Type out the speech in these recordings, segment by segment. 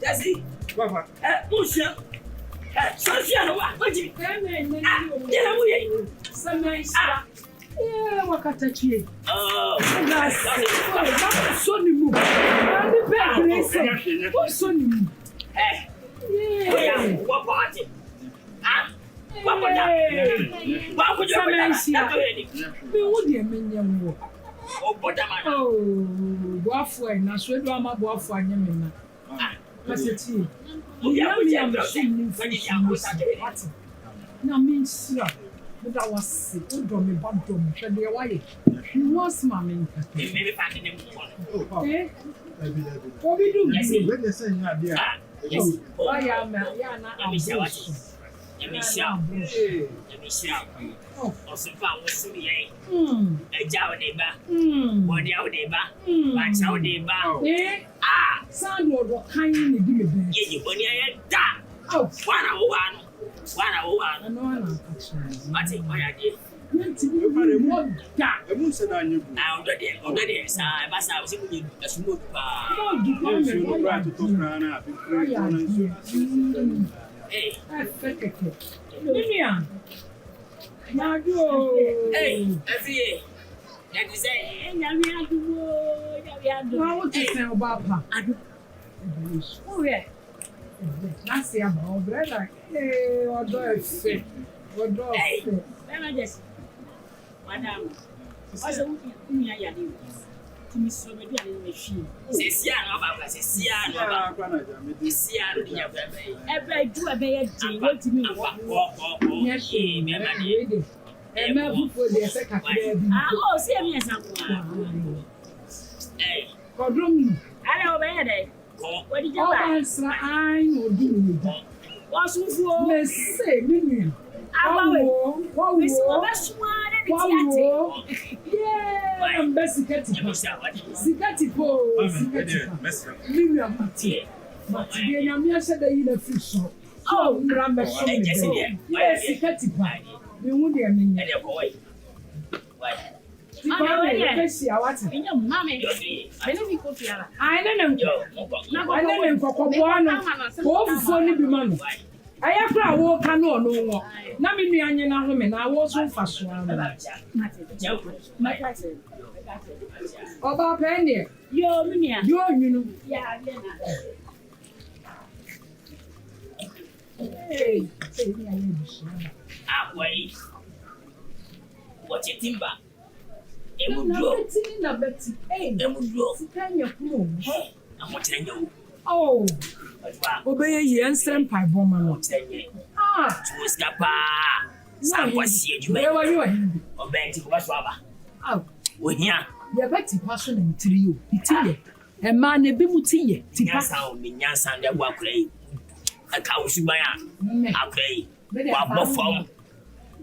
Jesse. Papa. Bushia. Social what you wakatachi. Oh, Sonny move. Sonny. What party? What would you oh, boafo na so do ama boafo anyemena. Maseti. Na minsia. But I was sick. Don't me bad dom. Shall be away. He was mammy. Maybe back in the eh? What we do? Yes, when they say you are there. Yes. I am. Let me shout. Oh, also found with me. A jow neighbor. One out neighbor. Max out neighbor. Ah, son, what kind of give me back? You money I that. Oh, 1 hour. 1 hour. I know I'm actually. I think my idea. I won't say that you now already, I was able to smoke. Hey, every year. That is it. What is it about? Oh, yeah. That's the about brother. Hey, what do I say? What do I say? Madam, what's the Unauthorized? So maybe I didn't machine. Say, every do a bad thing. What to me? Yes, oh, see me as hey, Kodrum. I know bad. What did you answer? I know do. What's for? Let's say, million. Yeah, I'm best Sikatipo. But I said that you fish. Oh, Grandma, yes, Sikatipa. You won't be a minute. I ayakra wo ka no no wo na me nuanye na home na wo so mfaso oba pende yo mia yo nyunu ya na hey wait what you timba na beti hey sikanya kuno amotenyo oh obeye yensrem pai boma no tuskapa sankwasi adwuma we wa yo obenti ko baso aba ohia ye beti paso na ntiri yo itiye e ma na bi mutiye tipa sa o minyansa nda gwa kurai aka usuban akrai wa bofom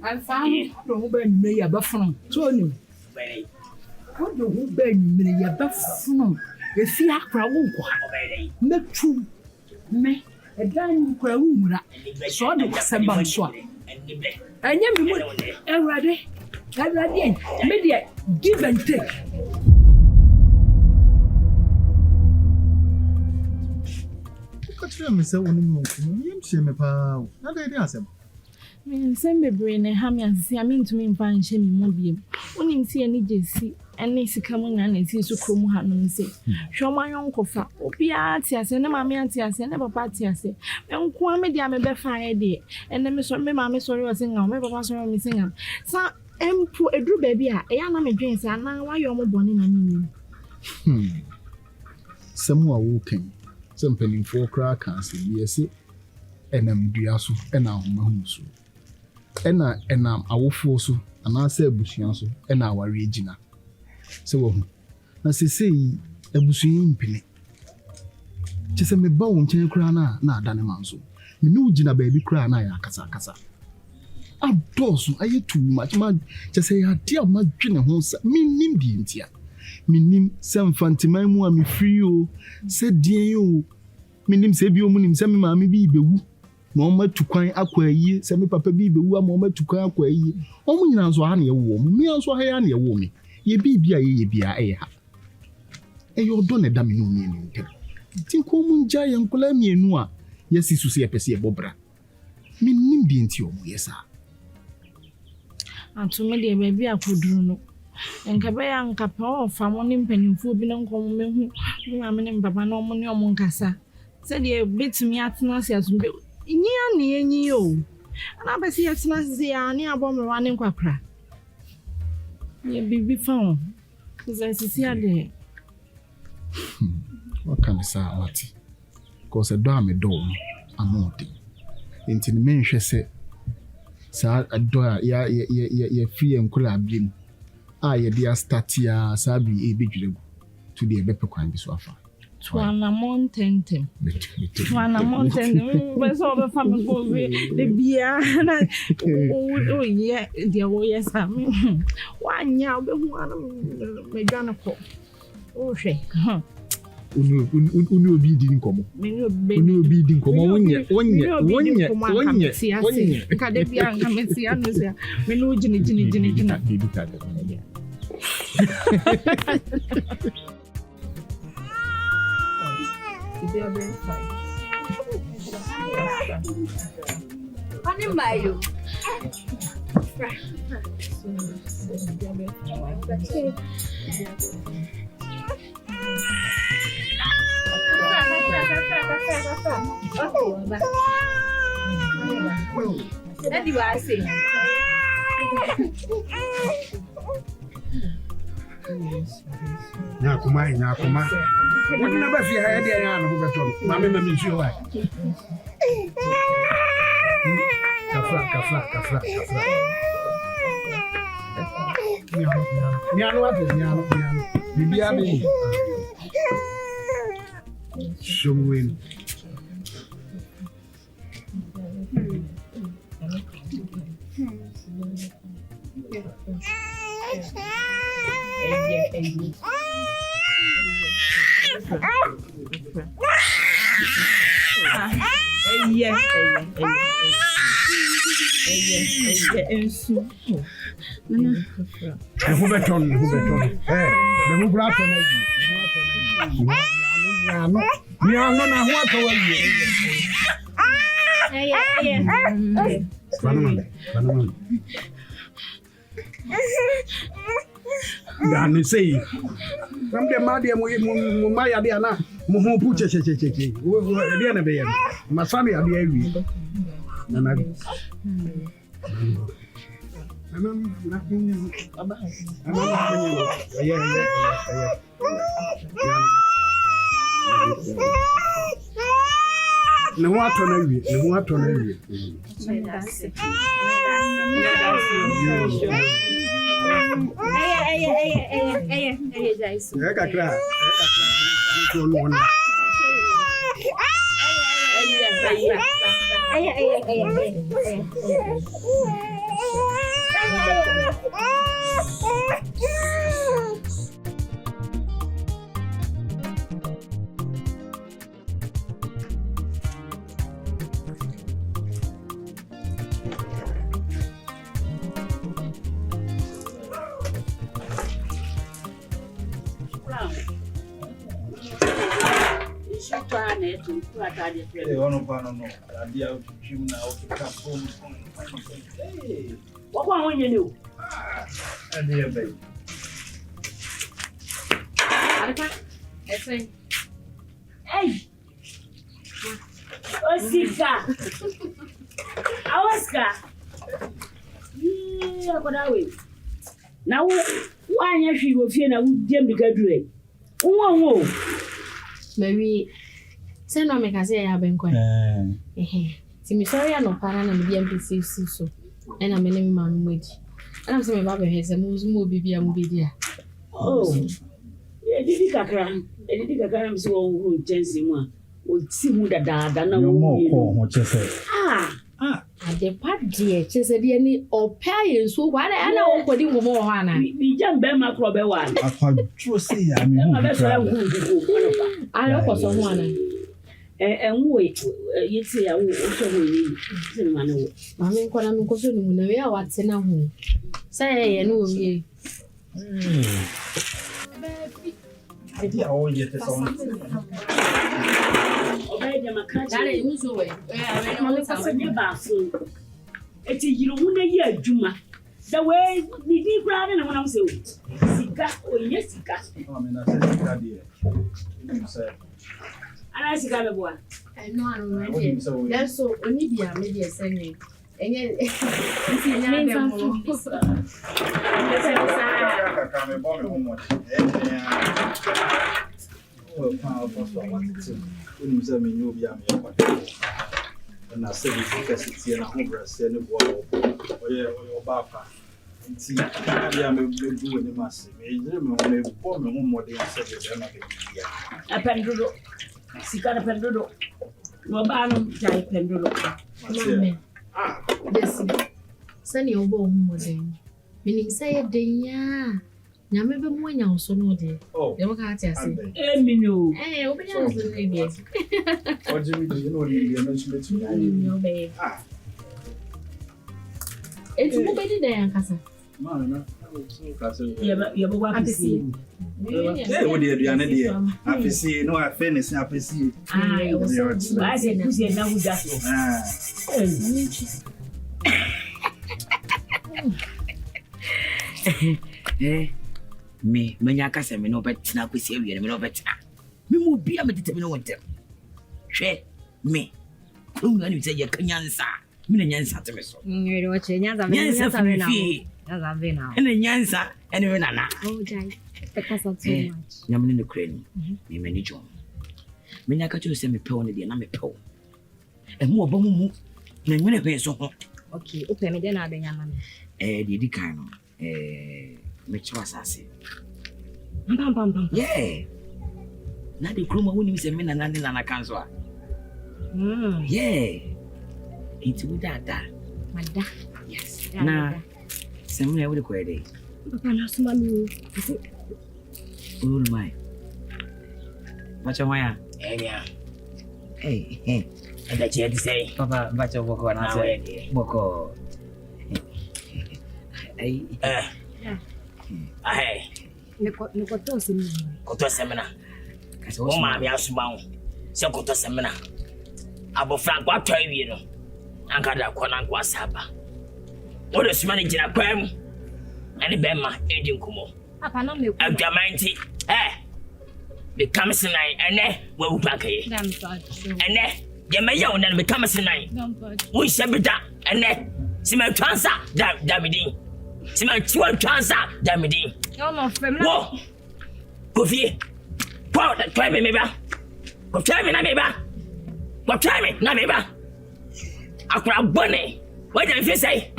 anfa do ho ba nyime ya bafunu so onim bere ko do ho ba nyime ya bafunu e fi akra wo nkwa metu me edan kwa wumura so de samba so anya me mu erade media give and take Katria me say wonu mu yim hye me pa na dey dey asem me sembe brain ha me asisi am ntumi mfa nhye me mu biem onim si ani jesi ene sika mu na na si so kromu ha no nse hwoma yonkofa obia ti ase na mama ati ase na papa ati ase enko ame dia me be fa ye de ene me so me mama sorry o singa me papa sorry me singa sa empo edru ba bi a eya na me dwen se ana wa yo mo bone na ni samu awu kan sampani for kra kan se yesi enam dua so ena homa hu so ena enam awofo so ana se abusuan so ena aware gina se wo na se sei abusuan mpene chese me ba won chen kra na ada ne manso me no gina ba bi kra na ya kasa kasa adosu aye too much ma chese ya dia ma dwene ho sa minim di ntia minim se mfantiman mu a me free o se dien yo minim se bi o munim se me ma me bi bewu na oma tukwan akwa yi se me papa bi bewu ama oma tukwan akwa yi omu nyina nso ha na ye wo mu mi nso ha ya na ye wo mi ye bibia ye bia e ha e yo do na da me no mi nte Tinko munja yankula mienu a yesi susu ye pese ye bobra. Minim di enti omo yesa. Antumi de baby akoduru no. Enka be ya nka pa o fa mo ne mpanimfo bi ne nkomo mehu. Mo amene mbaba na omo ne omo nkasa. Se de betumi atena se asumbe. Nyia ne enyi o. Ana be se atena se ya ne abomwa ne nkwakra. Ye bibi fa o. Ze sisi ade. What can I say, Mati? Because a door me door, I'm not. Into the main, she said, Sir, a door, ya free and cool abim. Ah, ya dear statia, Sabi, a big to the Beppe Quine be so far. Twana mountain. Twana mountain. Where's all the family go the beer? Oh, yeah, dear, oh, yes, I mean, 1 year, me gonna call. Oh, she, Unu obi di nkomo. Unu obi di nkomo wonye. Ka de bia nka meti anu se. Me no jini. Baby card. Ani mayo. That you are saying. Nyakuma. Wọ́n ní bá fi ha ẹ̀dí ẹ̀yà àná bẹ́ẹ̀ tọ́ màmí mẹ́mí nsú wa. Kafra. Miano ati miano. Bibi abi. Showing. Who beton? Hey, the who brought on it. Miano na what over you. Phenomenal. Dan say, from the Madia Maya Diana, Moho Pucha. We are the my family are the no what on What one you do? Hey, Osika, Oscar. Yeah, what are we? Now, why are you feeling? I would jam the graduate. Oh, Maybe send no make say I have been quite. See me sorry no para na me MPC so. And I'm name man wage. And I'm saying baba he say mo bibi am bi dia. Oh. Edidi kakra am so won chance mu a. O ti mu dada na wo. Mo ko ho chese. Ade pa die chese die ni opa ye so kwa na ana wo kodi mo ho ana. Bi jam be ma kro be wa. Akwa tro say ya me hu. Ana ko so ho ana. Enwo yeti ya wo so ho ni. Se ma na wo. Ma me nko na me nko so ni mu na we a wate na ho. Say ye no wo wie. Adi awo yete so. dem aka Dare you so we. I know say ba so. Eti yiro hu na yi adwuma. The way the deep brother na wona say sika o ye sika. Oh me na say sika dey. You say. Ana sika be boa. I know. That's so only be maybe a send enye nti nya be mo ka me bo me ho mo o pa o so wa tete oni mse me nyo bia me yakwa na se bi ka sitie na ho bra se ne bo oye ba fa nti bia me bu ni mase me yire me ho me bo me ho mo de se be na be bia apendro sika na pendro no ba no jai pendro mame yes sani obo ohumoden menim say denya nyame be mu anya so no de de mo ka ati ase emino obenya so ne bi oje mi no ni no chimetu no be eti mo be di dan kasa ma na ye bo wa pisi wo de aduane de afisi no afenesi afisi ba se kusi na huda me manya kasa me no betina kwesi awie me no betina me mo bia me tete me no wontem hwe me kunga ni tse ye kanyansa me na nyansa te me so we watch nyansa me nyansa be na ene nyansa ene we nana oh jai kasa too much nyamne ne kura ni me mani jo me nya ka chu se me pe won de na me pe wo e mu oba mu na nwene pe so ho okay o pe me de na de nyama me de di kan no me chwa sase pam yeah na de kroma woni se me na kanso a yeah it's with that mada yes na se me we ko ede papa na so mami oh my macho maya yeah hey ada chat say papa bacho boko na say boko ai niko to semina koto semina o ma mi asuma ho se koto semina abofra kwa twa wie no anka da kona kwa saba o de suma ni jira kwam ani be ma edi nkumo papa na me ku adwamanti be kamsenai ene wa upakaye ene ye meya wona be kamsenai wo shebida ene sima twansa da midin sima tiwa twansa da midin no femla wo kofi po da twa me ba ko twa me na me ba ko twa me na me ba akura bone wa da fi sai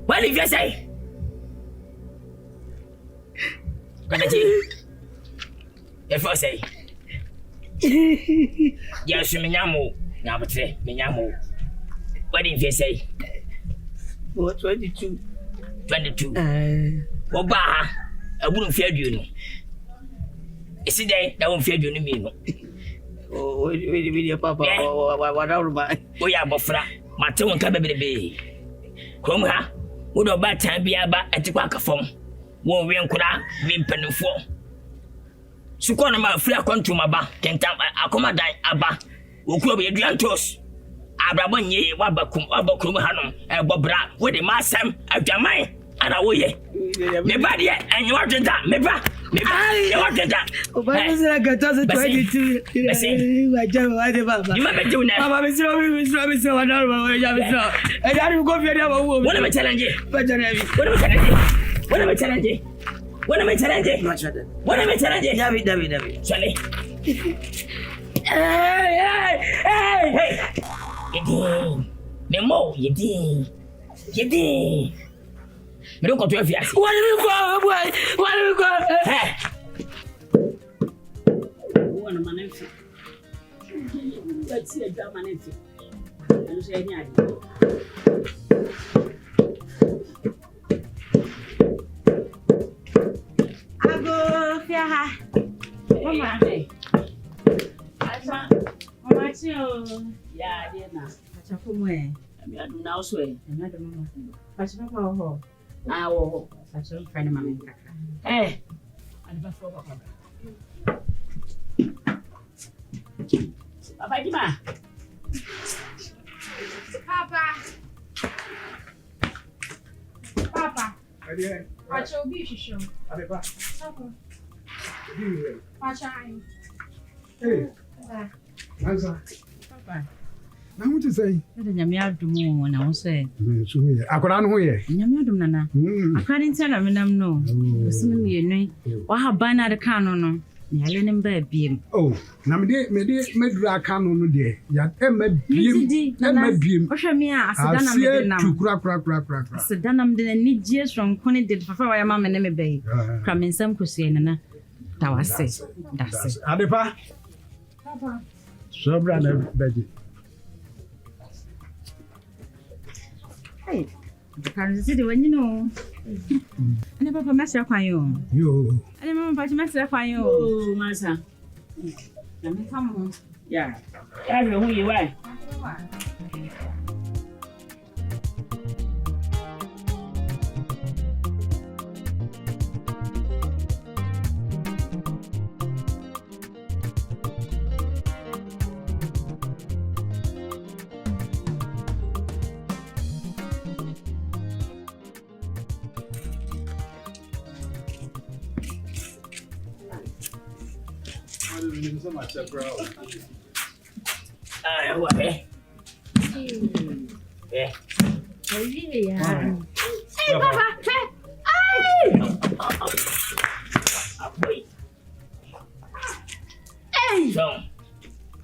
wa li fi sai kana ji if I say yes menyamo na botre menyamo what did you say what 22 oba aburu fi aduonu isi dey da won fi aduonu mi no oh we papa wa da ruba o ya bofra mate won ka bebrebe krom ha wo do ba tan bia ba atikwa kafom wo wi nkura wi mpanifo suko na ma free akontu maba kenta akoma dan aba okuro be duantos abrabo nye wabakum hanom bobra we de masem adwaman ana woye me ba de enye wadeda me ba ye wadeda o ba se la 22 wa jama wa de baba you ma be do na baba me sro wa na ba we ja me sro e ja ni ko fi de ba wo wona me challenge ba jare bi wona me challenge David. Chale. Hey. Nemo, yedi. Me don't go to FIA. What do we go? Hey. One man empty. Let's see a German empty. And say any Mama, Mama, yeah, dear, now. From where? I do now sway. Another mama. But no more. I will Such a friend of mine. hey, Papa Jima. Papa. Adeɛ. Pacha obi hwehwɛ. Adepa. Papa. Bi. Pacha ai. Hey. Nkansah. Papa. Na ho te sɛ. Ede nyame adom wo na wo sɛ. So ho yɛ. Akwadaa no ho yɛ. Nyame adom nana. Akwadaa ntia na menam no. Osim mienu. Wa haban na de kan no. Nyale ne mba biem. Oh, na meduru aka no no de. Ya emma biem. Emma biem. O hwɛ me a aseda na me de nam. Kura. Aseda na me de ni gie sonko ne de fafa wa ya ma me ne me bɛyi. Kra me nsam kosue nana. Dawase. Dase. Adepa. Papa. Sobra na beji. Hey. Kan si de wani no. Ane papa mesra kwan yo. Yo. Ane mama papa mesra kwan yo. Oh, masa. Na me kam. Yeah. Ya be hu yi wa. Ah, wa be. Eh. Hey, Papa. Hey. Boy. Hey. So.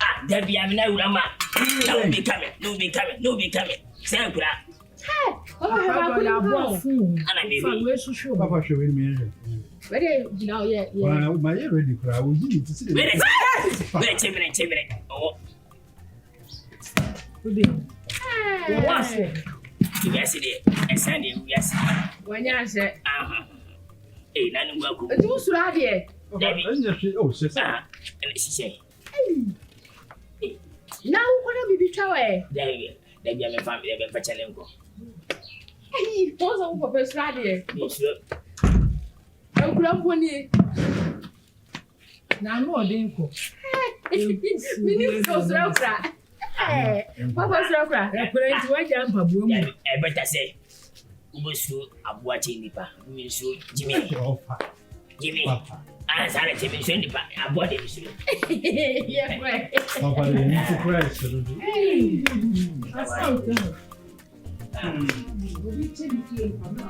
Ah, there be am na urama. No be coming. Say kura. Hey. Papa, Ana me be. Papa show me. Where you know yeah. Well, my ready kura. We need to see. Wait, chimney. Oh. What's it? Yes, it is. And yes. When you say, Hey, none welcome. it was right here. Oh, sister. And she say, Now, what have you been trying? there you be my family, they've been fetching them. Hey, what's on purpose right here? I'm grumpy. Now, no, didn't go. We need to throw crack. Hey, Papa throw crack. I'm going to wait down for boom. I better say, Ubusu, I'm watching the pa, Jimmy. Jimmy. I started to be sending back. I bought it. Yeah, right. Papa, you need to press. Hey, that's so good. We'll be taking care of my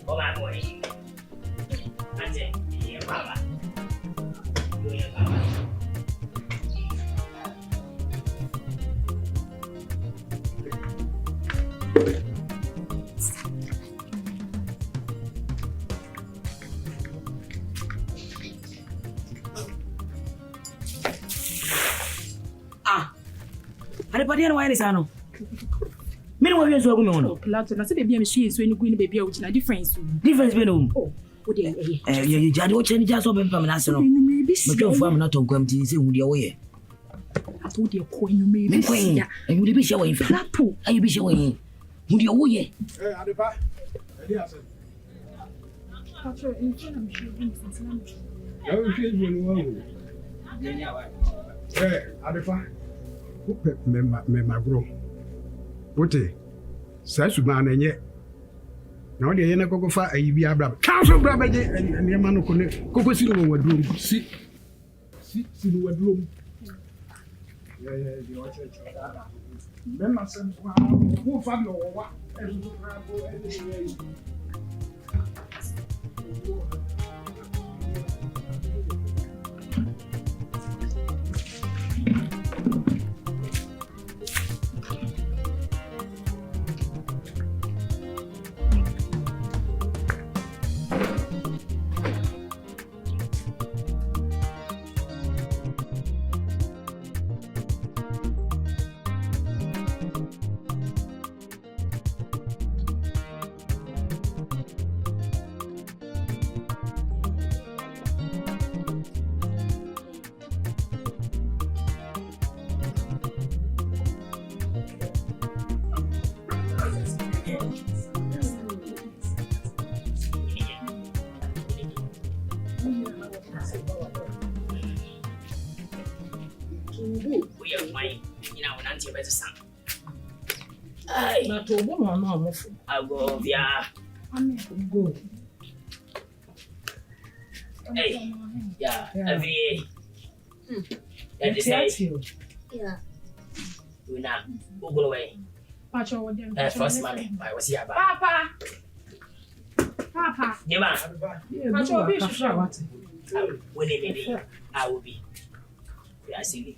Oh, my boy. That's it. Yeah, Papa. Anybody know why this ano? Me no wan so go me ono. Plato na say baby am she so any go ni baby a wuchina difference. Difference be no. Oh, o dey you jade wo cheni ja so be pam na se no. Me twa fu am na to kwam ti se hu de wo ye. Ato dey ko enyu me Me kwai. Enyu de bi she wo yin. Plato. Ayi bi she wo yin. Hu de wo ye. Adepa. Edi ase. Pacho, enchi na mshi bin sensana. Ya wo hwe ni wo wo. Adepa. Me magro. Wote. Sa suba na nye. Na odi ye na kokofa ayi bi abra. Council bra beje ene ma no ko ne. Kokosi no waduro si no waduro. Yeah, the watch. Remember some who family or what? better son. Aye, Na to bo no na amofo. I go via. Go. Hey, yeah, every year. That is nice. Yeah. You now go away. Pacho wo dem. First money, I was here. Papa. Jema, Pacho bi shusha what? when it I will be. We are silly.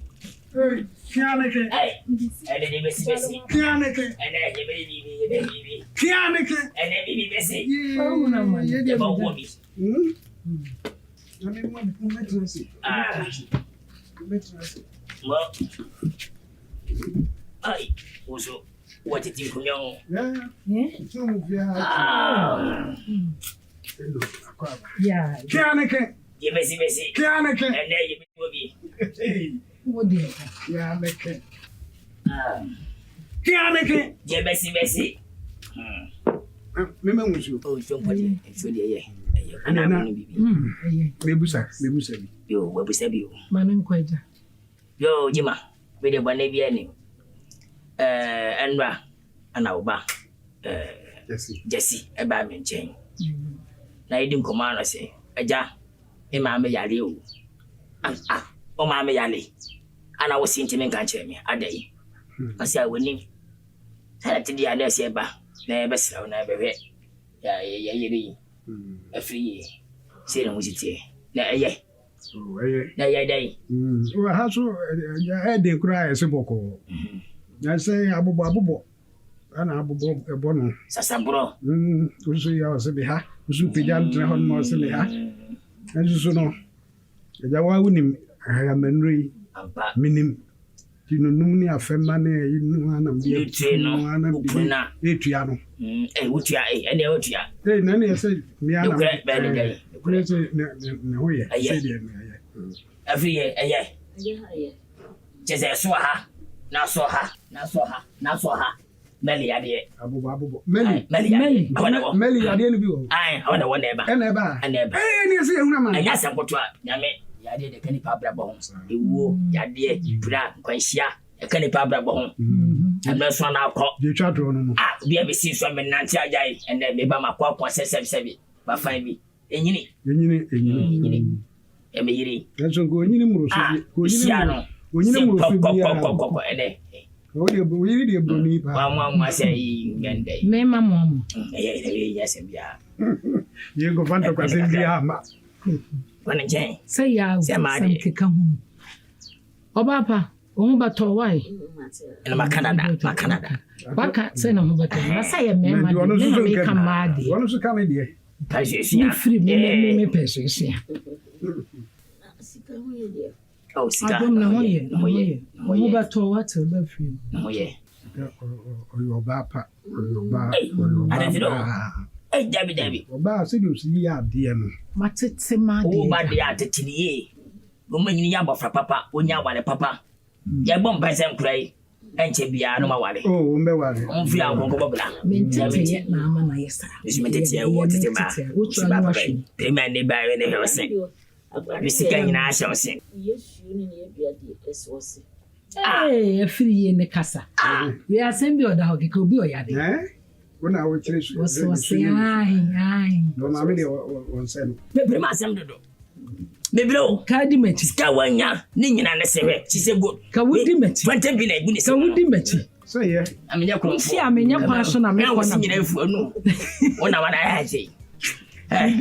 Hey, Kianeke. Hey, and then they be messy. Kianeke. And then you baby. Kianeke. And then baby messy. Yeah. About what be? I mean, what to see? Well, I also what it is, Yeah. Kianeke. you messy. Kianeke. And then you be. What dey? Kianeke. Kianeke. You messy. Remember you. Oh, so much. It's really And I'm Mebusa. Yo, what was you? Manin kwaja. Yo, Jima, with the one any. Andra, and our back. Jesse, a badman chain. Now you didn't command us, say, a jar, a mamma yali. Oh, mamma yali. And I was seeing to make me a day. I say I would name. Tell it to the other say, bah, never slow, never read. Yeah, a free year. Say, don't was it here? Yeah. Day. Well, how so? I had to cry as a boko. I say, Abu, and Abu Bono. Sasabro. We see our Sabiha, who's Pijan Trahon Morselia. And you know, the Wawunim, I am Henry, minim. You know, Numia Femane, you know, and You train no Etriano. Eh, what ya, and the what ya. Hey, Nanny, I said, You great better day. No, Every year, just I saw her, now saw her. Melly, I did. Abu, Melly, I didn't do. I want one neighbor. And never. Hey, you see, and yes, I'm going to Yame. I did a canny pabra bones. You woo, Yadia, Bra, Quenchia, a canny pabra bone. And that's one I'll call the chat on. We have seen some Nancy, and then maybe my pop was 7 but find me. And you need. Emily. That's so good. You know, when you know, we really a brony. One was saying, Me mama. Yes, and yeah. You go find a question. One and Jane. Say ya, say come. Obapa, Umbato, why? And Canada. Baka, say no, but I say a man, you want to come mad. You want to come in here? You free me, pesos. Oh, I don't know you. Umbato, what's a love for you? Oh, yeah. Or your bapa, or your bar, I don't know. Hey, Debbie. Oba said you see ya, dear. Mat's a man. Oh, but they are to Tilly. Woman in Yamba for Papa, when you want a papa. Ya bomb by some cray, and Chibia, no matter. Oh, Mewari. On Fia won't go back. Maintain yet, Mamma, yes, sir. This meant here, what is the which one washing? Pay man, they buy in the house. You see, can I shall sing? Yes, you need Hey, a free in the casa. We are sending you the dog, it could be a yard. Eh? When I would change, Was aye. No, mammy, one said, Maybe my son to do. Maybe no, Cardimeti, Skawanya, Ning and Annessay. She said, good. Kawudimeti, 20 minutes. Kawudimeti. so yeah. I mean, you're See, I mean, your passion, I now was mean, singing for no. When I want to have say. That's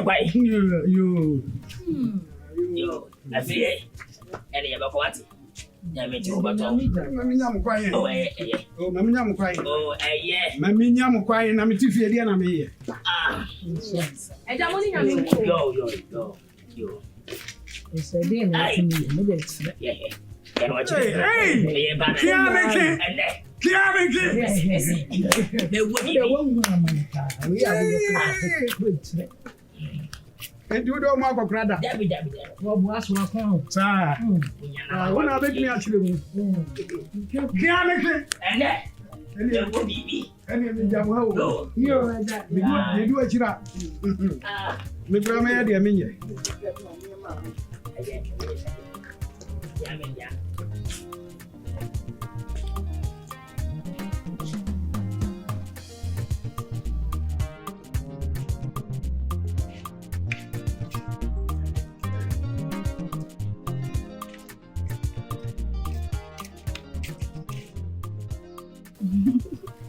why You, I feel any about what? Mammy, I'm crying. Oh, Mammy, I'm crying. oh, yeah. Mammy, I'm crying. I'm a tiffy, and I'm here. Ah, I don't want to yo. It's a day, Yeah. And what you Hey, and you don't want to grab that. What was one pound? Sir, when I bet me actually, and you do a chira. Me grandma, dear me.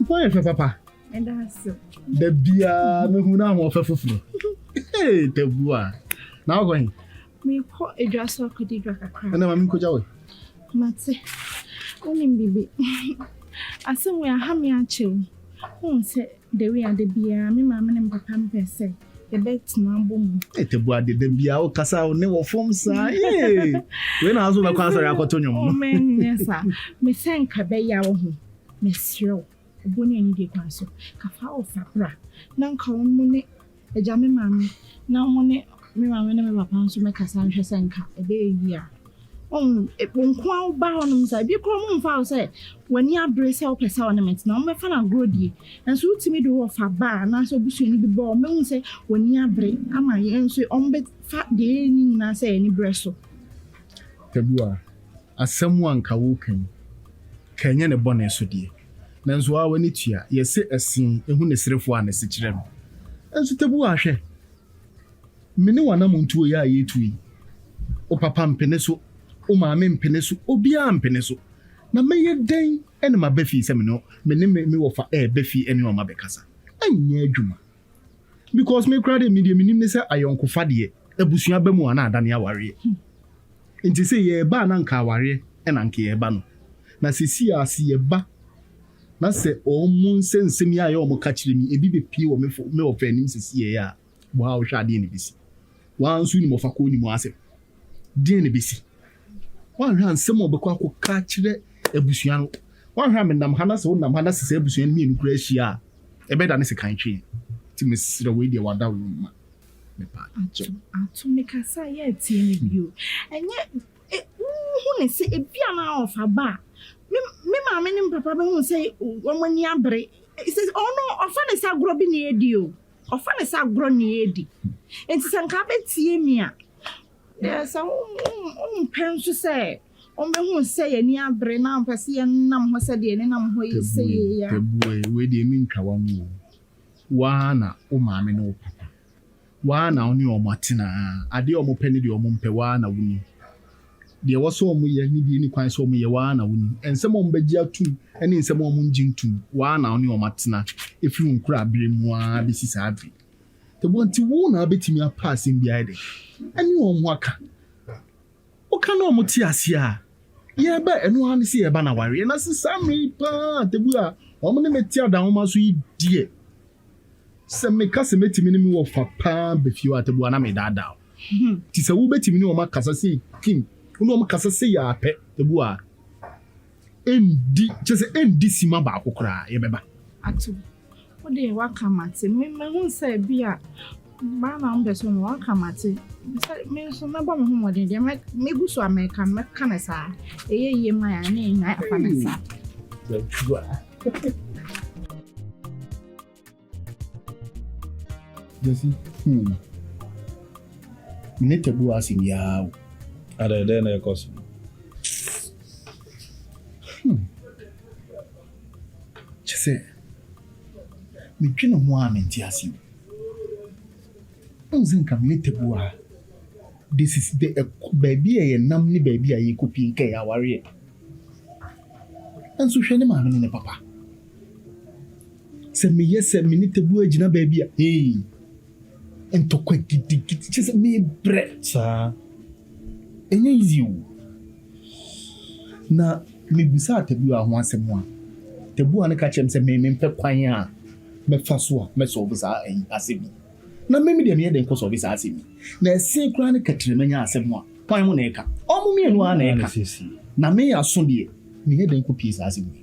Why papa? And that's so. The beer me who now of fufu. Hey, Tabua. Now going. Me call a dress or could you drink a crab? And I'm in Kojawi. Matse. Only baby. I said we are hammy and chill. Who said the way the beer, me mamma and papa say. The bed's now boom. Tabua did the beer or Casa never forms. When I was on a concert, I got on your oh, man, yes, sir. Me sank a bay out. Monsieur, a bonny and idiot so. Cafao fabra. Now call money. A jammy mammy. Now money. Me mamma never pounds to make a Sancho Sanka a day a year. Oh, it won't quite bow on himself. You come on, foul say, when you brace help us ornaments, now my fan are good ye, and so to me do off a bar, and I so be soon be born. Men say, when you break, am I answer on bed fat day, and I say any bresso. Tabua, as someone can Kenyan a bonnet so dear. Nanzwa when it here, ye say a scene, and when the serif one is a and so Tabua share. Many one among 2 years, ye o papa mpeneso. O maame mpeneso obia mpeneso na meye den ene ma befi semino me ne me wo fa befi ene o ma bekasa anya adwuma because me crowd me de minim ne se ayonko fa de abusua ba mu ana adane aware nti se ye ba na nka aware ena nka ye ba no na sisi ase ye ba na se o mu nsensem ya ye o mo ka kire mi ebi be pie wo me wo fa nim sisi ye ya wa wo hwa de ne bisi wa nsu ni mo fa ko ni mo ase de ne bisi one hand some of the quack catch the ebusiano. One hand and Namhana so Namhana says ebusian me in Gracia. A better than a country. To Miss the way they were down. To make a say, you. And yet, who say a piano of a bar. Me, mamma and papa won't say, when you break. It says, oh no, often is a grubby near you. Often is a grown near thee. It's some carpet see me. Yes, parents to say, oh, me who say, and ya brain now, Passy and Nam was said, and I'm who you say, the boy, where do you mean, Kawamu? Wana, oh, mammy, no papa. Wana on your Martina, I dear mo penny or Mompewana winning. There was so many any quite so many wana winning, and some on Beja too, and in some one jing too, wana on your Martina, if you crab bring moi, this is happy. The one to wona beti me passing behind it. And you on waka. O kano mutiasia. Ye ba enu han si e ba na ware. Na sesame pa tebua. O mo ne metia da homa so die. Se me ka se metimi ne mi wo fa pa be fiu atebua na me dada. Ti se wo betimi ne o makasa se king. Uno o makasa se ya pe tebua. Endi, just endi sima ba akokra ye beba. Atu. De wakamate me who say bia ba na mbeso no wakamate me so na ba me ho modin de me gu so america me kana sa ye ma ya na afa na sa Jesse me tebu asimia ada de na ekoso Chese me twene ho a menti asim onzin kam ne tebua this is the baby e nam ni baby ayi kopi nke ya ware anso hwe ne ma ne papa se me yese me ne tebua gina baby a ento kwa gidi chese me bre sa enye easy na me bisa tebua ho asem a tebua ne ka chem se me mpe kwan a me faso a me so bisa asemi na me de me de nko so bisa asemi na ese kura ne katremanya asem a kwan mu na eka omo me enu a na eka na me ya so de me de nko pisa asemi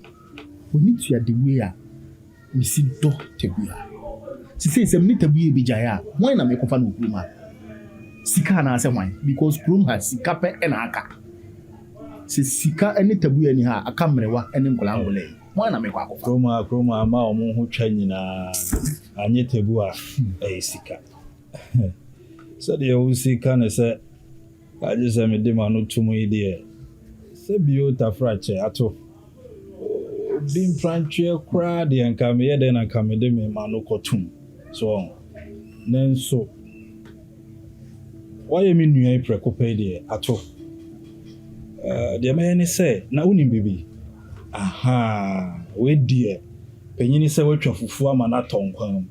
oni tua de we a me si do tebua si se me tebua bi jaya why na me ko fa no kuruma sika na asem why because kurum ha sika pe na aka si sika ene tebua ni ha aka mrewa ene nkola ngole why na me kwa ko kroma ama omo ho twa nyina anye tebu a sika so de o sika na se aje se me de ma no tumu ide se bio ta frache ato bim franche kra de anka me ye de na anka me de me ma no kotum so nenso why me nua prekope de ato de me ni se na unim bibi aha we die Penyini sɛ watwa fufu ama na tonkwan.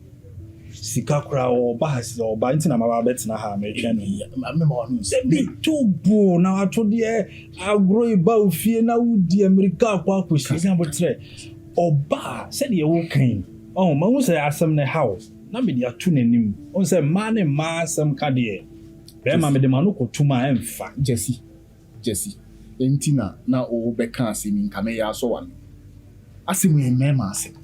Sika kura oba nti na maba betina ha metwa no. Me ma wonu se. Be tubo na wato de agro iba ofie na wudi America akwakosi se abotre. Oba sɛ de wo kan. Oh, ma hu sɛ asɛm ne house. Na me de atu nanim. On sɛ ma ne ma asɛm ka de. Be ma me de ma no kotuma emfa. Jesse. Enti na o beka asɛm nka me ya so wan. Asɛm ye mema asɛm.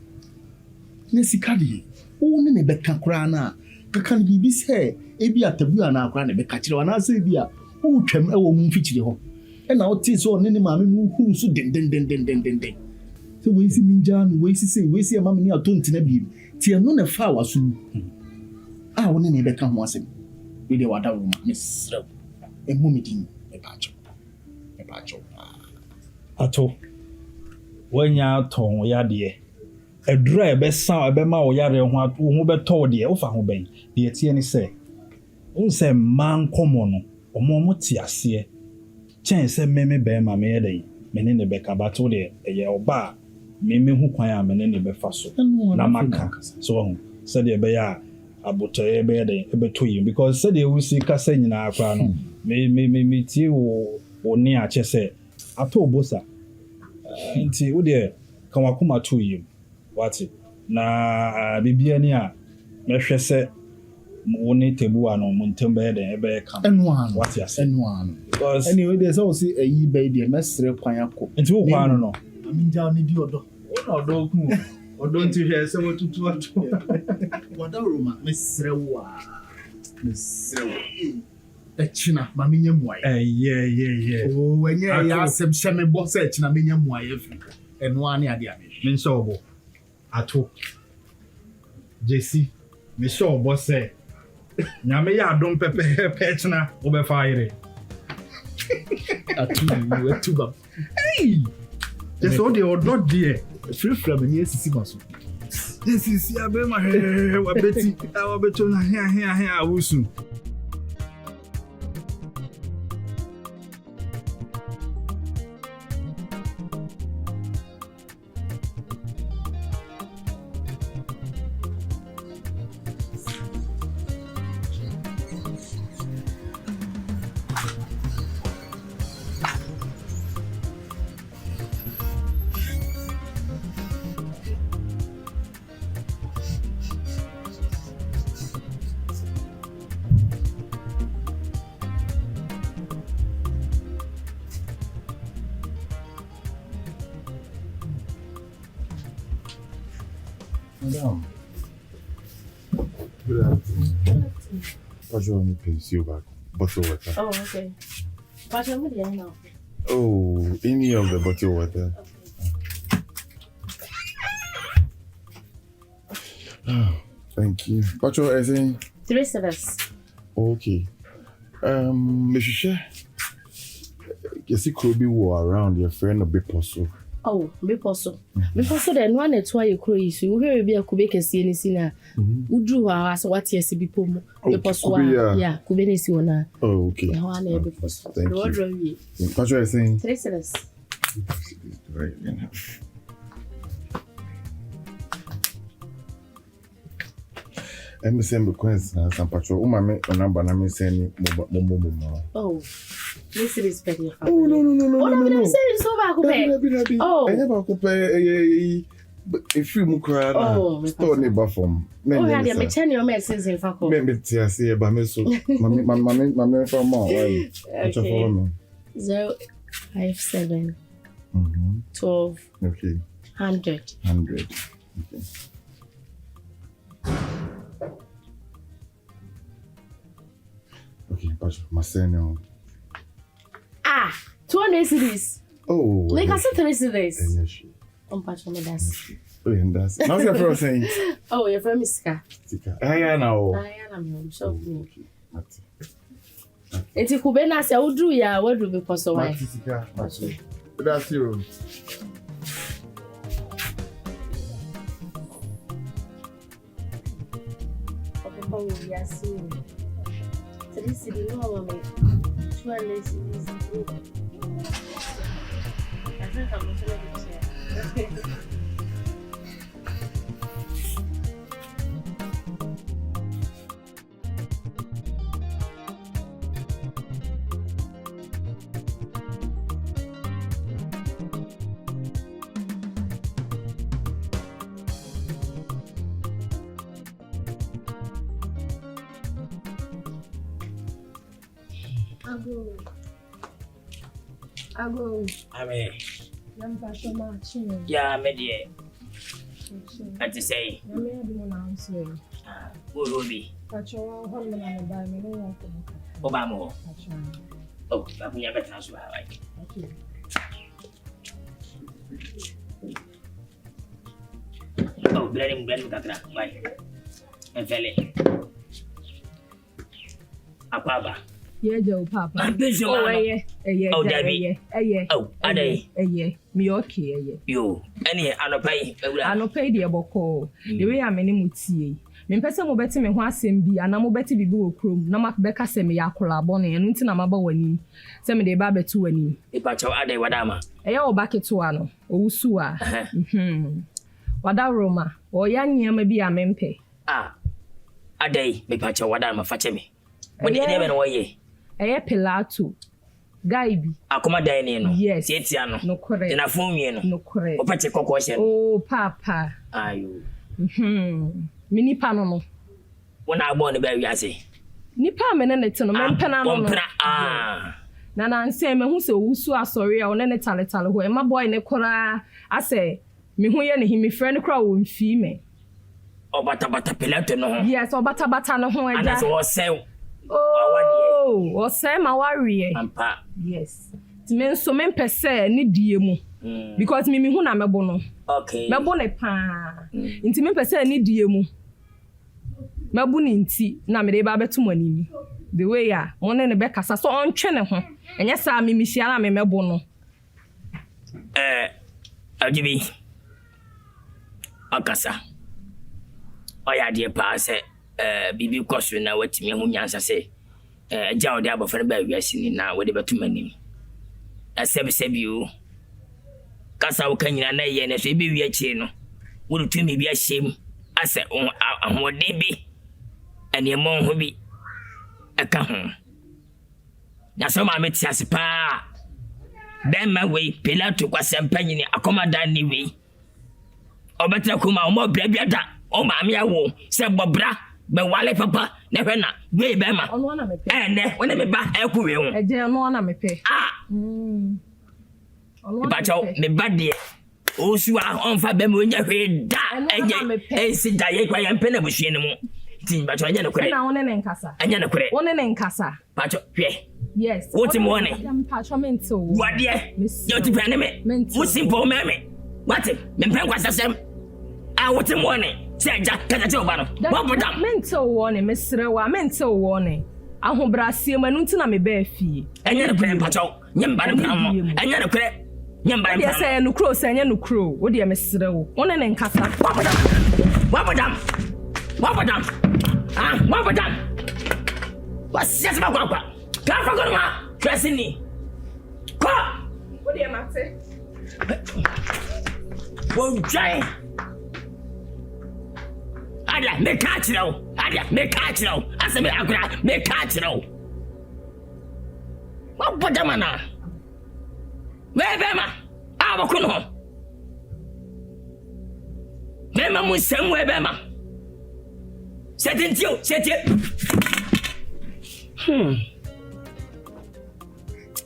Ne sika de. O ne beka kura na kaka ne bibi sɛ ebi atabu ana akura ne beka kire wana sɛ ebi a o twam ɛwɔ mu mfikyire hɔ. Ɛna o te so ne maame mu hu so den. Sɛ we si minja no we si maame ni atonti na bi. Tie no na fa waso. A wo ne beka ho asɛm. We de wada wo ma mesrɛ. Emu mi din e pacho. Ato. Wanya ton ya de. Edura ebesa ebema wo yare ho beto de wo fa ho ben de tie ni se unse man komo no omo ti ase chen se meme be ma me yede mene ne beka bato de ye oba meme hu kwan a mene ne be fa so na maka so ho se de be ya abotoye be yede ebeto yi because se de wo si kasa nyina akra no me tie wo ni a che se ato obosa nti wo de kan wakoma to yi wati na bibia ni a mehwe se woni tebu ano muntem be de ebe ka wati ase enu ano because anyway there's also a yi be de mesre kwan akọ nti wo kwan no aminja ni di odo ku odo nti hwe se wotutu ato wada roma mesre echina ma menye muaye yeah o wenye ya asem hye bo se echina menye muaye fi enu ani ade ame min so obo ato Jesse me so obo se nyame ya adom pepe echina wo be fa ire atu ba Jesse o de odo de free from ni esisi maso esisi abe ma wa beti wa beto na hia awusu Madam. Good afternoon. What's wrong with you? See you back. Bottle water. Oh, okay. What's wrong with you now? Oh, any of the bottle water. Oh, thank you. What's wrong with you? 3 service. Okay. Mr. You see, could be war around your friend a bit possible. Oh, because then one at why you cruise, you hear be a Quebec see anything. Would you ask what yes be pomo? Because yeah, Cubanese one. Oh, okay. One every post. Thank you. What are you saying? 3 service. Right. I'm saying because some patrol, my number, I'm saying, oh, this is very. Oh, no. I'm saying so back. Oh, I never compare a few mukra. Oh, store neighbor from. Oh, yeah, I'm telling your message in fact. Maybe I say about me so. My from more. Okay. 057 12 okay 100. Okay. Okay, but my senior. 200 cities. Oh, like I said, 3 cities. Yes. Patron, that's. Oh, and that's. Now your friend saying. Oh, your friend is Ska. I know. I am so. It's a Kubena, say, "Oh, do ya? What do we pass away?" That's you. Oh, yes. This is the normal. I think I'm going to Ago. Ame. Yamba shoma chin. Yeah, me dear. What to say? Yamba do not answer. Will be. Pacho hold me on by me no. Obama. Oh, but we have a transfer, right? Okay. Oh, blending kakra. Why? And felle. Aquaba. Yeah, Joe, Papa. I'm busy. Oh, Debbie. Oh, are they? Me okay, You. Any, I don't pay. I no pay the aboko. The way I'm any muti. Me pesa mo beti me ho asem bi ana mo beti bibi wo krom na mak beka se me yakola bone enu nti na maba wani se me de ba betu wani ipa chaw ade wadama eya wo baketo ano owusu a wada roma o ya nyama bi amempe ade me pa chaw wadama fache me wodi ene be no woye eya pilato guy bi akoma dan ni no yes tietia no no correct na fon wie no no correct o pache kokko hye oh papa ayo mini pano no wona agbo ne ba wiase nipa amene ne te no mempena no na na nse me hu se owusu asori a one ne tale ho e ma boy ne kora ase me hu ye ne himi friend kora wo mfi me obata pelato no yes obata no ho eja ana so o o se ma wari ampa yes ti me nso me mpese ne die mu because me hu na mebo no okay mebo ne pa nti me mpese ne die mu mabu ni nti na me de ba betu manimi the way ya one ne be kasa so on twe ne ho enye sa me mihia na me mebo no ajibi akasa oya de pa se bibi koso na watimi hu nyansa se jawo de abofere ba wiase ni na we de betu manimi asebi o kasa wo kanyina na ye na so ebe wi achi no wo de tumi bi ahyem ase ahode bi ene mo ho bi aka ho na so ma meti ase pa ben ma we pilato kwasempa nyini akomada ni we obetra kuma o mo bra biada o ma me awo se bobra be wale papa na hwe na we be ma ono na mepe ene wona me ba eku we ho eje ono na mepe bacho me badie osu a onfa be mo nya hwe da enye si da ye kwa ye mpena buhie ne mu tin bacho anya ne kure na wona ne nkasa anya ne kure wona ne nkasa bacho hwe yes what mo ne bacho mento wadie yo ti pene me wo simple me what me pen kwasasem what mo ne se ja kaja che oba no wo bodam mento wo ne mesrewa mento wo ne ahobrasie manu ntina me ba afie anya ne kure bacho nyemba ne pam anya ne kure nyemba ne pam say no crow say anya no crow wo de mesrewo wona ne nkasa wabodam wasiasi makwa kafa kono ma trusini ko wo de mate wo jai ada me catch now asa me akura me catch now wabodam na webema abakono mema musem webema setentio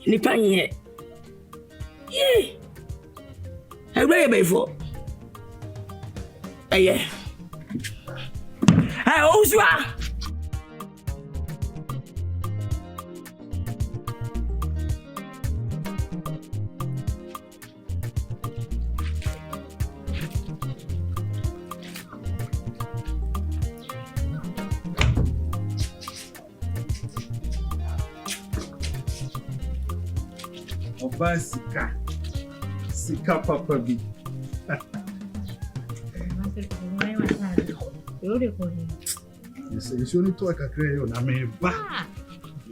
ni panye away before aye oswa Oba sika papa bi. Ese oni to kakra yo na me ba.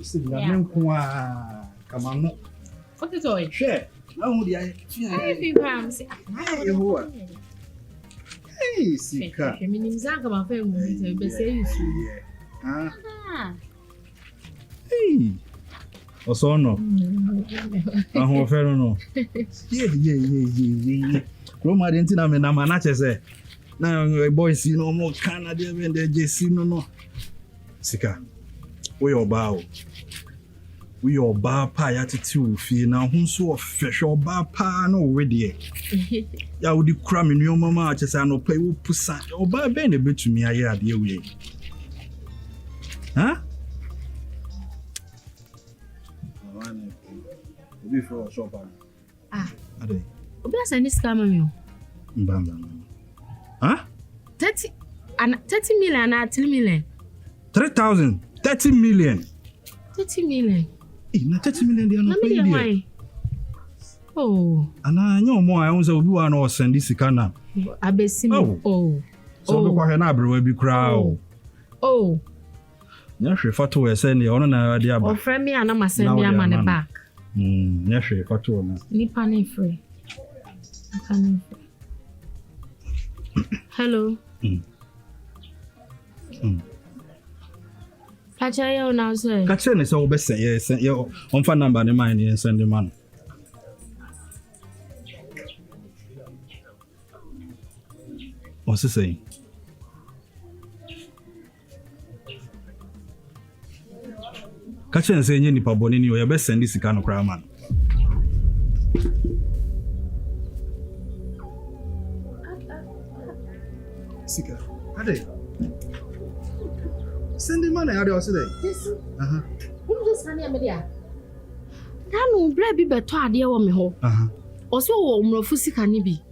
Ese na me nko a kama no. What is it? Hwe, na hu dia. Hey, pam, se. Yehowa. Hey, sika. Feminimza kama fa mu nte be say isu. Hey. Osono. Ahun ofero no. Ye. Roma de ntina me na mana chese. Na boys no mo kana de be de jesi no. Sika. We oba o. we are bar pie at 2 fee now, whom so fresh or bar pie no already. Ya would you cram in your mamma just I no pay who pussa or bar bend a bit to me, I hear the way. Huh? Before shop. Ah. Are they? Obiasa ni scam me. Bam. Huh? 30 million na 3 million. 3,000, 30 million. 30 million. Na 30 million they are not paying. Oh. Ana nyo mo a unza obi wa na send this kana. Abesimi. Oh. So be kwa na abrewa bi kra o. Oh. Nya hwe fato we send ono na ade aba. O friend me ana ma send me ama ne back. Nya hwe fato na. Nipa ne free. Hello. Kacha yo now say. Kacha ne say wo be send ye on fa number ne man ye send the man. What's he saying? Kacha ne say nye nipa boni ni o ye be send this sika no kra man. Sika. Ade. Send the money ade o say dey. Yes. Who just send me there? Danu bra bi beto ade wo me ho. O so wo umrofu sika ni bi.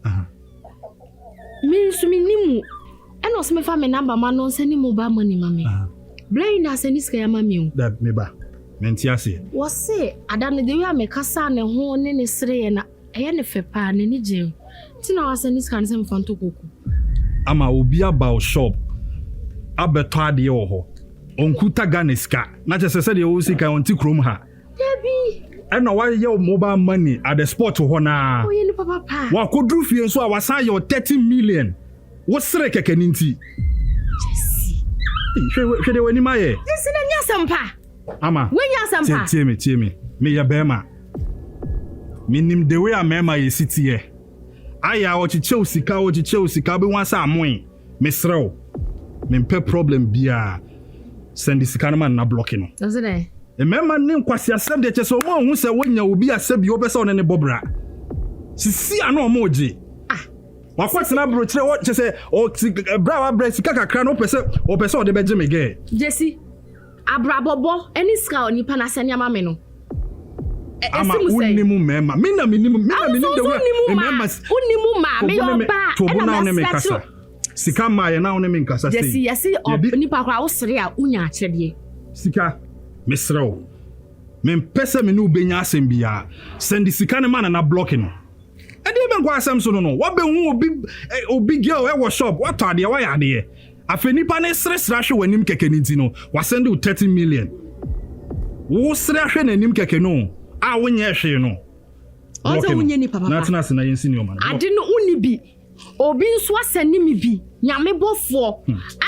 Me so me nimu. E no so me fa me number ma no send mo ba money ma me. Bra ina send sika ya ma me o. That me ba. Menti ase. Wo say adane de wi amekasa ne ho ne ne sere na eye ne fe pa ne ni je. Ti na wa send sika ne se mfanto koku. Ama obi about shop. Abeto ade wo ho. Onkuta Ghana ska. Na chese se de wo sika onti krom ha. Debi. And now why your mobile money at the spot to hona? Oh, you papa. Wa kodru fie so awasan your 30 million. What sere keke ninti? Jesse. Hwe de wani maye. Jesse na nya sampa. Ama. We nya sampa. Tie me. Me ya bema. Minim the way a mema ye city here. Aya o chiche sika be wan sa amoen. Me srew. Me mpe problem bia. Send sika na na block no. Does it? E mema ne nkwasi asem de chese o mo hu se wonya obi asem bi obese one ne bobra. Sisi ana o mo oje. Wakwatena bro kire wo chese o bra wa bra sika kakra no pese o pese o de beje me ge. Jesse. Abrabobo eni ska onipa na senya ma me no. Ama unimu mema. Mina minimu de we mema. Unimu ma me yo ba. To bo na ne me kasa. Sika ma ye na one me nkasa sei. Jesse yesi onipa kwa wo sere a unya akyede. Sika mesrew. Me pese me no benya asem bia. Send sika ne man na blocking. E dey ben kwa asem so no. Wa be hu obi girl e wo shop. What ade wa ya de. Afenipa ne sresra hwe wanim keke ninti no. Wa send you 30 million. Wo sre hwe nanim keke no. A wonye hwe no. Ozo wonye ni papa. Na tena se na yensi ni o man. Ade no uni bi. Obi nso aseni mi bi. Nyame bofo.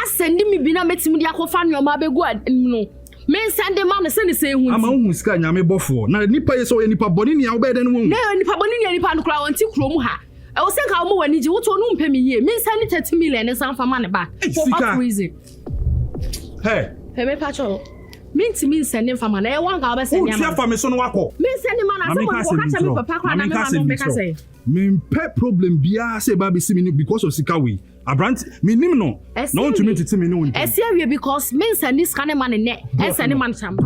Aseni mi bi na metimi dia kofa no ma begu anim no. Men send the man send say hu. Ama hu sika nyame bofo. Na nipa yeso ye nipa boni ni a wo be de no hu. Na nipa boni ni nipa no kra wonti krom ha. E wo se ka wo wani ji wo to no mpem yie. Men send 30 million ne san fa man back. For what reason? Hey. Hey me pacho. Minti min send fa man. E wan ka wo send ya. Wo tia fa me so no wako. Men send man ase wo ka cha me papa kwa na me ma no be ka say. Me pet problem bia say ba be see me because of sika we. Abrant me nim no. No want to me titi me no. Ese we because men send this kind man ne. E send man cham.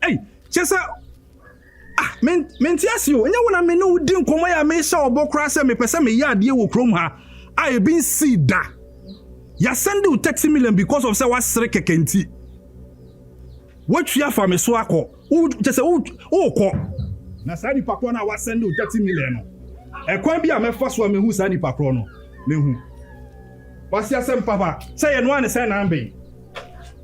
Hey, chesa men tiasi o. Enya wona me no di nkomo ya me sha obokra se me pese me ya ade wo krom ha. I been see da. Ya send you 30 million because of say wa sere kekenti. What you have for me so akọ. Just say o ko. Na sa ni pakro na wa send you 30 million no. E kwan bi a me fa so me hu sa ni pakro no. Me hu. Wasi asem papa. Say ye no an say na mbe.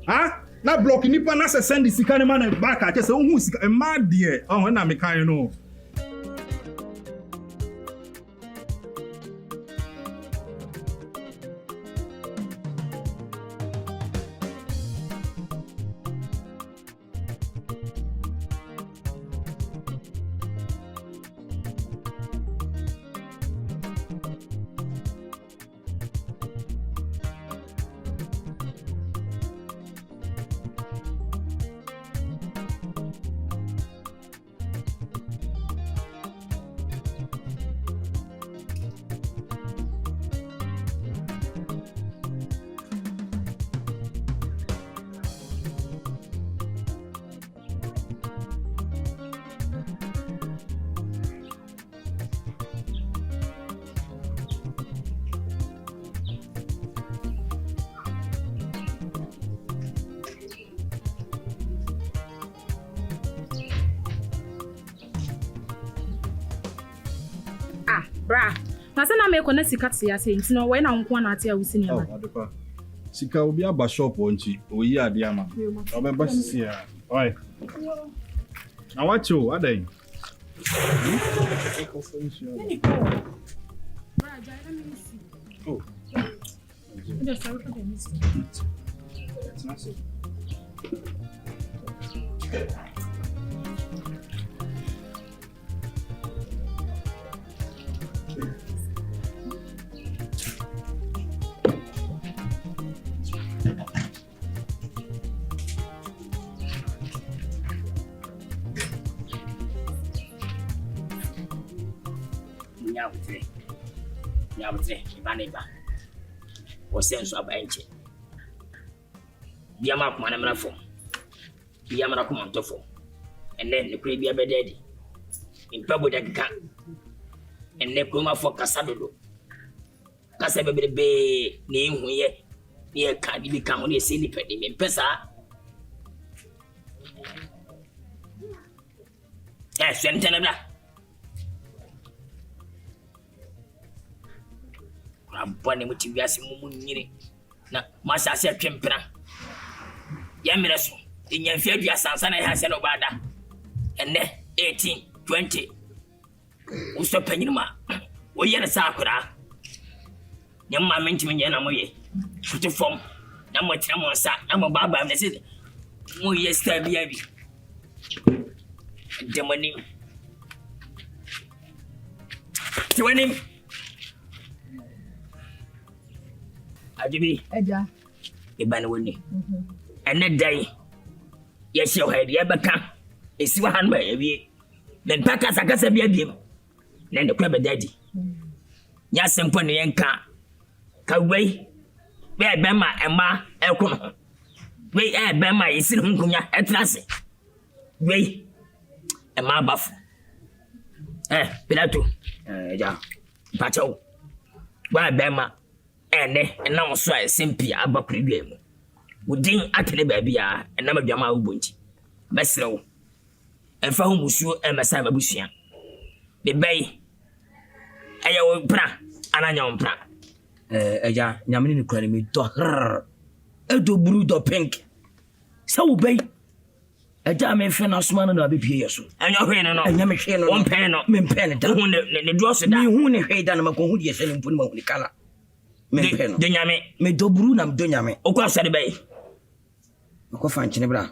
Ha? Na block nipa na se send sika ne man back a say o hu sika e ma de. Oh na me kan no. Ah, bra. Nasa na me kona sika te ase nti no we na nko na ate awusi ne ma. Adepa. Sika obi aba shop onchi, oyi ade ama. Obeba sisi ya. Oi. Na wacho, adai. Oh. Nyabutre, Ibaneba. Was sent to a bench. Biama Manamra for Biamara Commando for, and then the Crabia Bedaddy in Pabo that can, and Necroma for Casado. Casabe Bay name near can't become only a silly petty in Pesa. Yes, Sentinel. Abone muti wiase mumu nyire na masa se twempena ya miraso enyamfia dua sansa na ya se no bada enne 18 20 uso panyinuma wo yere sa akura nyamma mentimi nye na moye futu fom na mo tira mo sa na mo baba na se mo yesta bia bi demoni tiwanim Ajibi. Eja. Ibani woni. Ene dai. Yesi o hedi ebeka. Esi wa hanba ewie. Den paka sakasa bia biem. Na ne kwa bedadi. Nya sempo ne yenka. Ka wei. Be bema ema ekono. Wei bema yesi hunkunya etrase. Wei. Ema bafu. Pilato. Eja. Pacho. Wa bema ene na so a simpi abakridua mu wudin atene baabia na madwama ubonti besrew enfa ho musuo emesa babusua bebai ayo pra ananya pra eja nyamene ne kura ne me do edo buru do pink sa wo bai eja me fe na soma no na bepie yeso anya hwe no anya me hwe no ompe no me mpe ne da hu ne do so da me hu ne hwe da na makohu de se ne mpu ne mahu ne kala de nyame me doburu na do nyame okwa asade bay okwa fanchine bra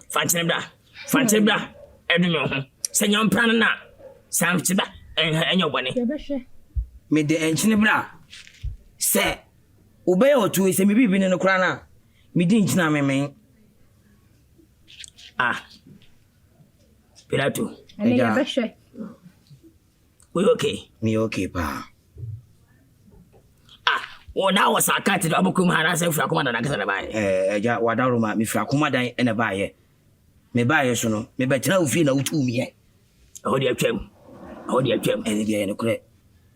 edu me ho se nyam plan na samchi ba enyo bone me de enchine bra se obey otu se me bibi ne kra na me di nchina me Pilato ene ye behwe we okay Me okay pa. Ona was a cat to Abukum Harasa Fracoma and Akasabai. Eja wadaruma mi frakuma dan ene baaye. Me baaye so no, me betra ofi na wutu mi e. Hold your chem. Ene dia ene kure.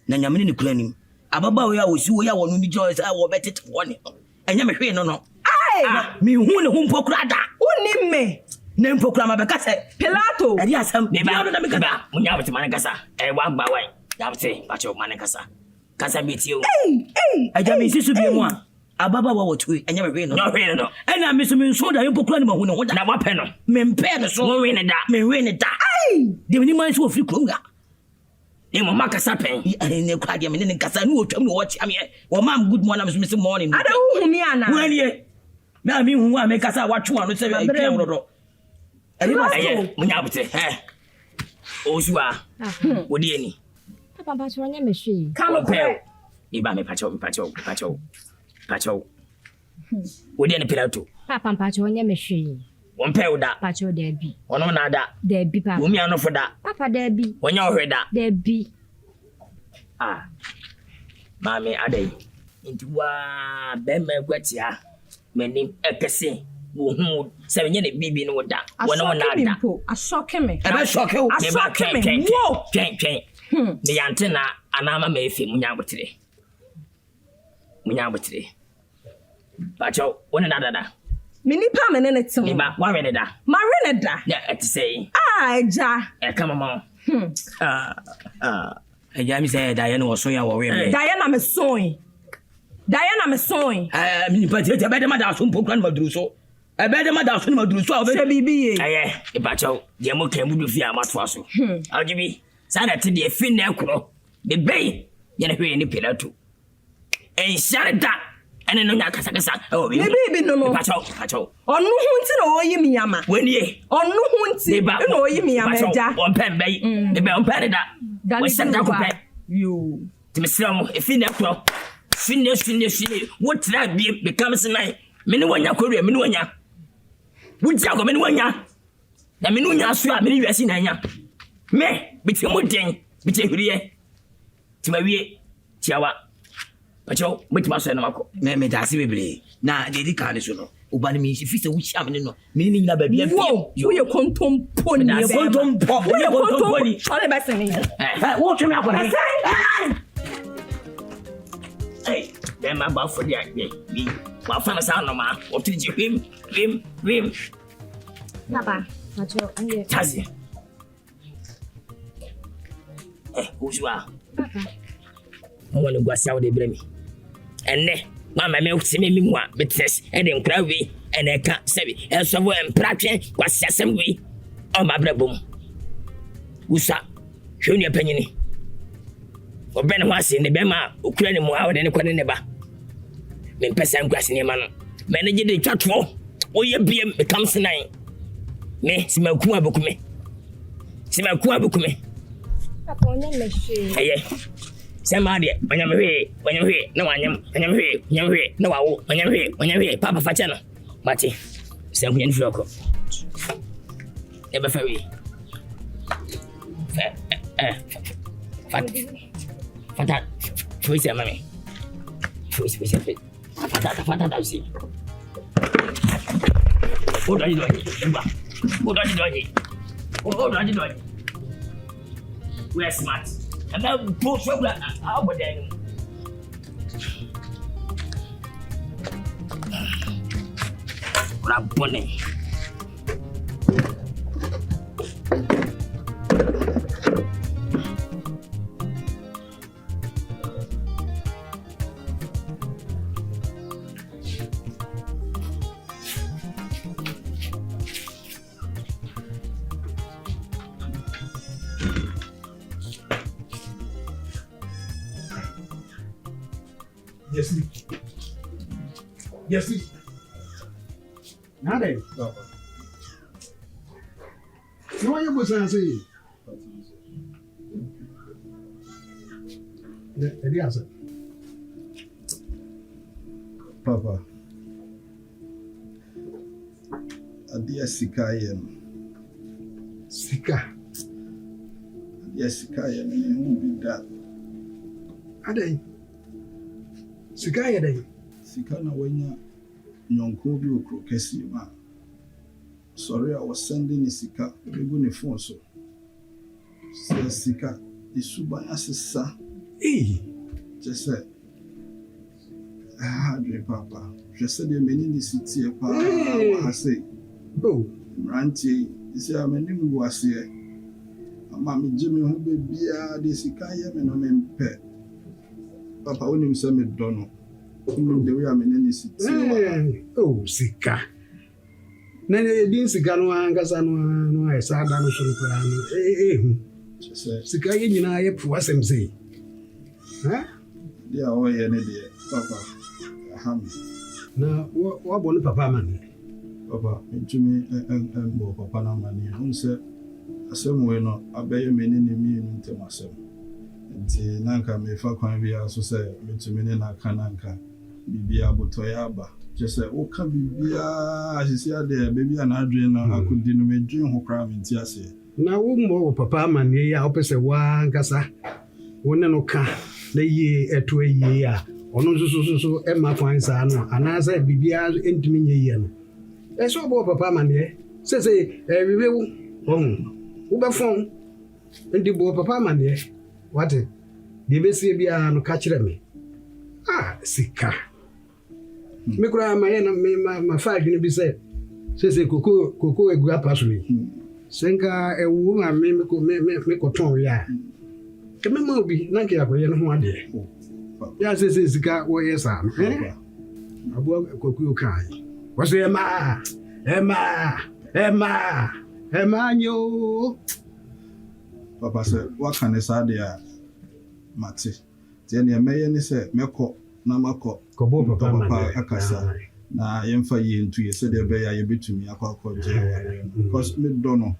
Na nyamene ne kura nim. Ababa wo ya wosi wo ya wonu mi joy say wo betete woni. Enya me hwe no. Ai! Mi hu ne hu mpokura da. Unim me. Ne mpokura ma beka se Pilato. Eri asam. Me ba na me kasa. Munya wote manekasa. Wa gba wai. Ya wote bacho manekasa. Kasa betio. Aja me sisu bi mu a. Ababa wo wotu enya me hwe no. No hwe no. Ena me so me so da mpokura ne ma hu ne ho da. Na wape no. Me mpe ne so. Mo hwe ne da. Me hwe ne da. De ni man so ofri kronga. Ni mo makasa pen. Ne kwa de me ne kasa ni otwam ne wo chi am ye. Wo mam good morning me say morning. Ada hu mi ana. When ye. Na mi hu a me kasa watwo ano se e twam rodo. Eri ba Aye, munya bote. Osua. Wodi ani. Papa pacho nya me hwe. Come Pe. Iba me pacho. Wodi ani Pilato. Papa pacho nya me hwe. Won pe oda. Pacho da bi. Wono na da. Da bi papa. Wumi anofo da. Papa da bi. Wonya ohwe da. Da bi. Mami adai. Inti wa bema gwatia. Menim ekese. Wo hu se menye ne bibi no da. Wono na da. Asoke me. ebe shoke o. Asoke me. Wo. Twen. Ne yante na anama ma efi munya botre. Pacho, wona na da. Minipa me ne tim. Iba, wa we ne da. Ma we ne da. Ya et say. Eja. Come on. Ajami say Diana was so ya worry. Diana me soin. Diana me soin. Me pati te be de mada so mpo kran maduru so. E be de mada so maduru so Se bibi ye. E ba chaw, de mo kan budu fi amato aso. Ajibi, sa na te de fi na ekro. De bay, ye na hwe ni pilato. En sharda, ene no nya kasa kasa. Oh, bibi no. Ba chaw. Onu hu nti na oyi mi yama. Weni ye. Onu hu nti na oyi mi yama ja. On pen bay. De be on pen da. We send da ko pen. Yo. Ti mesram e fi na ekro. Finne what try be becomes nine. Many one ya korea, many one ya. Would ya go many one ya? Na menu nya so a many yesi na nya. Me, biti mo den, biti huriye. Ti ma wie, tiawa. Pacho, biti ma so na mako. Me da se bebre. Na de di kan so no. Oba ni mi fi se wo hia me no. Me ni nyina ba bia fi. Wo ye kontompo ni. Na kontompo. Wo ye kontompo ni. Ole ba se ni. Wo twa me akona. Hey, then my buff for the idea. Me, my father sound no man. What did you him? Papa, Macho, I'm here. Tazi. Who's you are? Papa. I want to go south the blame. And then, Mamma milk see me more, but says, and then crowby, and I can't say it. And somewhere in Pratt was some way. Oh, my brother boom. Who's up? Show your opinion. Obena wasi ne bema ukura ne mu awo de ne kwane ne ba me pesa nkwase ne ma no me ne gide twatwo oye biem me kam senan me simaku abukume Papa onya mehwe aye sema de onya mehwe na wanyam onya mehwe na wawo onya mehwe papa facha no mate se nkunya ni froko e ba fa wi Fata, fuise mami. Fuise. Fata da usi. Odo aji doji. We are smart. And now both regular about them. Rabone. Yes, please. Now then. No, you was saying. The answer. Papa. Adia sika yen. Sika. Adia sika yen who be that. Adai. Sika yen. Sika na wanya nyonko bi okro kesi ma. Sorry, I was sending the sika. We go ne phone so. Sika isuba asesa. Just say. Dream papa. Just say the many ni city pa. I say. Bro, Ranty, you say I'm any was here. Mammy Jimmy who be the sika me no me pet. Papa only say me dono. The way I'm in the city. Oh, sika. Nene din sika no angasa no e sa da no so no sika ye nyina ye pro asem sei. Dia o ye ne de papa. Na wo bonu papa man. Papa, ntumi bo papa na mani. Hun se asem we no abeye me ne mi ntem asem. Nti nanka me fa kwan bia so se ntumi ne na kananka. Bibia botoya aba. Just say, oh, can be as you see there, baby, and I dream. I could do me dream who cram in tears. Now, more papa man, yeah, opposite one cassa. One no car, the year at 2 year. Or no, so Emma finds and I said, Bibia into me yen. That's all about papa man, yeah. Says a review. Uber phone. And the boy papa man, yeah. What? The best be no catch me. Ah, sika. Me kura my five gonna be said. Say Coco a good passion. Senka a woman me ko ton ya. Come on, be like you are going one day. Yes, this is got what yes, I'm. I work a cocoa kind. What's the Emma? You. Papa said, what can I say there, Matty? Jenny, a mayor said, Meko, Namako, Kobo, Papa, Akasa. Na yɛmfa yie nto yɛ sɛdeɛ ɛbɛyɛ a yɛbɛtumi akɔgye because me dɔ no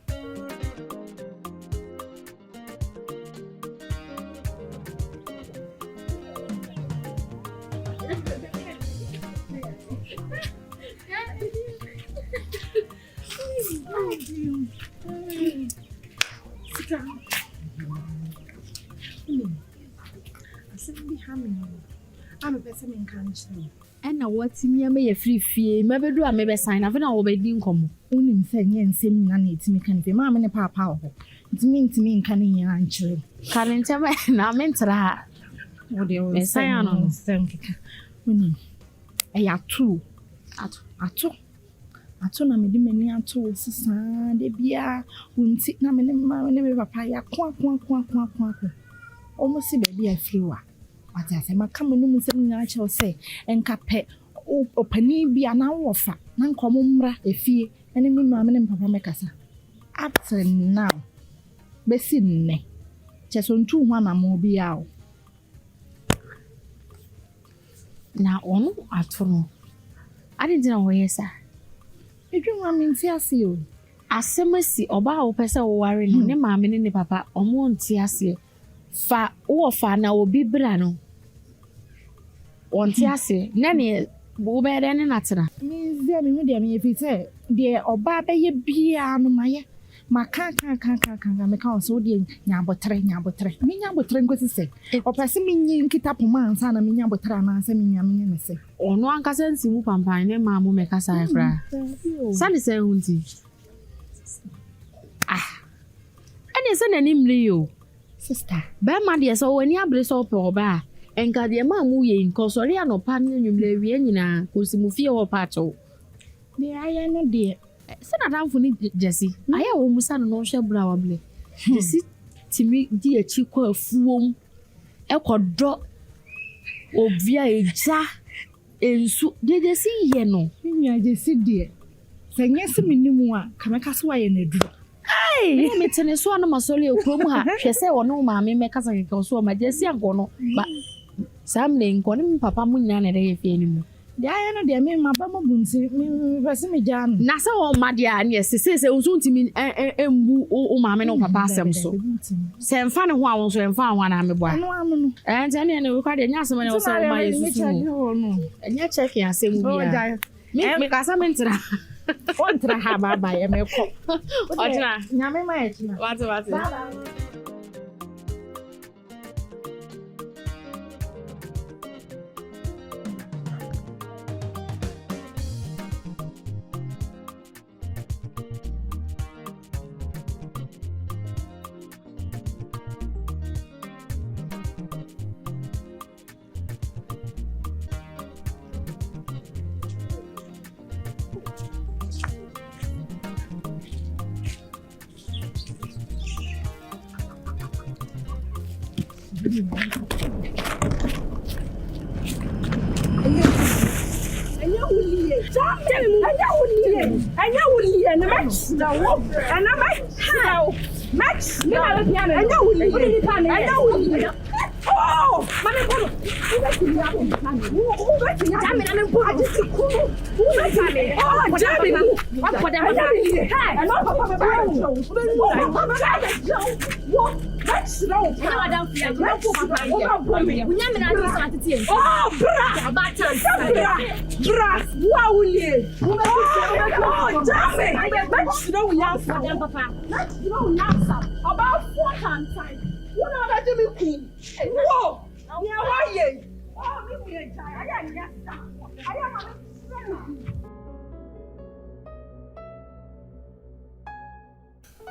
ɛna watimi ama yɛ firi fie mɛbɛdu a mɛbɛsan na afei na wɔbɛdi nkɔmmɔ wonim sɛ nyɛ nsɛm nyina na ɛtumi ka no fie maa me ne paapa wɔ hɔ ntimi nka ne nyina nkyerɛ Kare ntɛm na mentra ha. mesan ano no nsɛm keka wonim ɛyɛ ato na mede m'ani ato wo sisaa de biaa wo nti na me ne me papa yɛ ako ɔmo si baabi afiri wa ate asɛ maka me nom nsɛm nyinaa kyɛw sɛ ɛnka pɛ ɔpani bi a na wɔfa na nkɔmo mmra efie ɛne me maame ne papa mɛkasa up till now bɛsi nnɛ kyɛ so ntu ho anamo bi a o Na ɔno ato no. Ade ntina wɔyɛ sa. edwuma me nti ase o Asɛm asi ɔba a wopɛ sɛ woware no ne maame ne ne papa ɔmo nte aseɛ. Fa wo fa na obi bra no. Wɔnte aseɛ. Na ne wobɛyɛ dɛ ne natena. me hu deɛ meyɛ firi sɛ deɛ ɔbaa bɛyɛ biaa no mayɛ maka meka wɔ sɛ wodeɛ nyaabɔtere menya abɔtere nkosi sɛ ɔpɛ sɛ menyi nkita poma ansa na menya abɔtere anaasɛ menyɛ ne sɛ Ɔno ankasa nsi mu pampan ne maa mo mɛkasa koraa. Sane sɛ ɛho nti. Ɛne sɛ n'ani mmiri yi o. sister Bɛrima deɛ sɛ ɔwɔ ani abere sɛ ɔpɛ ɔba a ɛnka deɛ maa mu yɛ nkɔsɔre anɔpa ne anwummerɛ awie nyinaa kɔsi mu fie hɔ paakyɛw. deɛ ayɛ no deɛ Sɛ n'adamfo ne gyesi ayɛ wɔ mu sa no na ɔhwɛ bra wabere. Gyesi tumi di akyi kɔ afuom ɛkɔdɔ obi a egya ensu deɛ gyesi yɛ no. menua gye si deɛ sɛ nyɛ sɛ menim a kamɛka so wayɛ no aduro Ɛna metene so ana masɔre ekurom ha hwɛ sɛ ɔno maame mɛkasa keka so ma gyesi ankɔ no ba saa mmerɛ nkɔ ne me papa mu nyinaa na ɛyɛ fie no mu. deɛ ayɛ no deɛ meba ma bu nti mepɛ sɛ megyaa no Na sɛ ɔma deɛ a ne ɛsese sɛ nso ntimi embu o maame ne o papa asɛm so. Sɛ mfa ne ho a wo nso mfa ho ana meboa. ɛno ano no Ɛnti ɛne ne wekwa deɛ nya asɛm ne wo sɛ wo ma yesusu mu. Ɛnyɛ checking asɛm bia. Me kasa mentra. ɔntra ha baaba yɛ mɛkɔ Ɔtena. nyame ma yɛkyena Wate.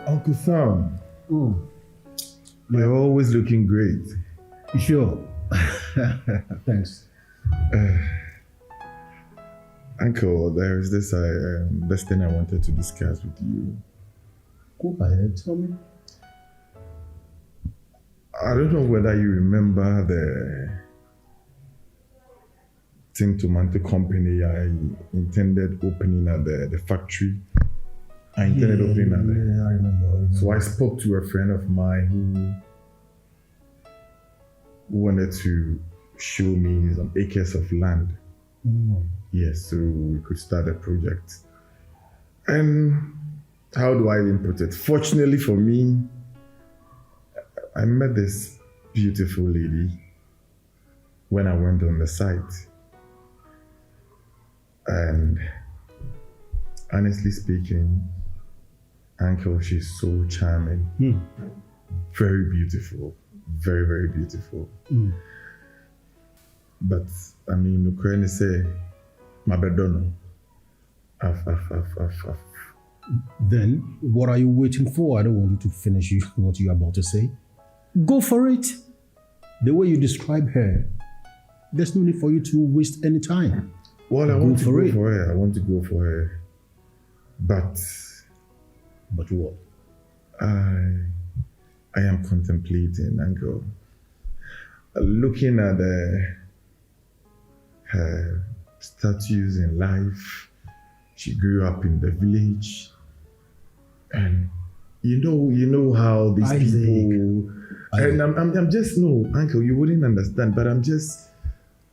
Uncle Sam, you're always looking great. Sure. Thanks. Uncle, there is this thing I wanted to discuss with you. Go ahead, tell me. I don't know whether you remember the Tin Tomato company I intended opening at the factory. I intended opening at there. Yeah, I remember. So I spoke to a friend of mine who wanted to show me some acres of land. Yes, so we could start a project. And how do I even put it? Fortunately for me, I met this beautiful lady when I went on the site. And honestly speaking, Uncle, she's so charming. Very beautiful. Very, very beautiful. But I mean, Ukraine say, my bedono. Then, what are you waiting for? I don't want you to finish what you're about to say. Go for it. The way you describe her, there's no need for you to waste any time. Well, I want to go for her. I want to go for her. But what? I am contemplating, Uncle. Looking at her status in life. She grew up in the village. And you know how these people... And I'm just, no, Uncle, you wouldn't understand, but I'm just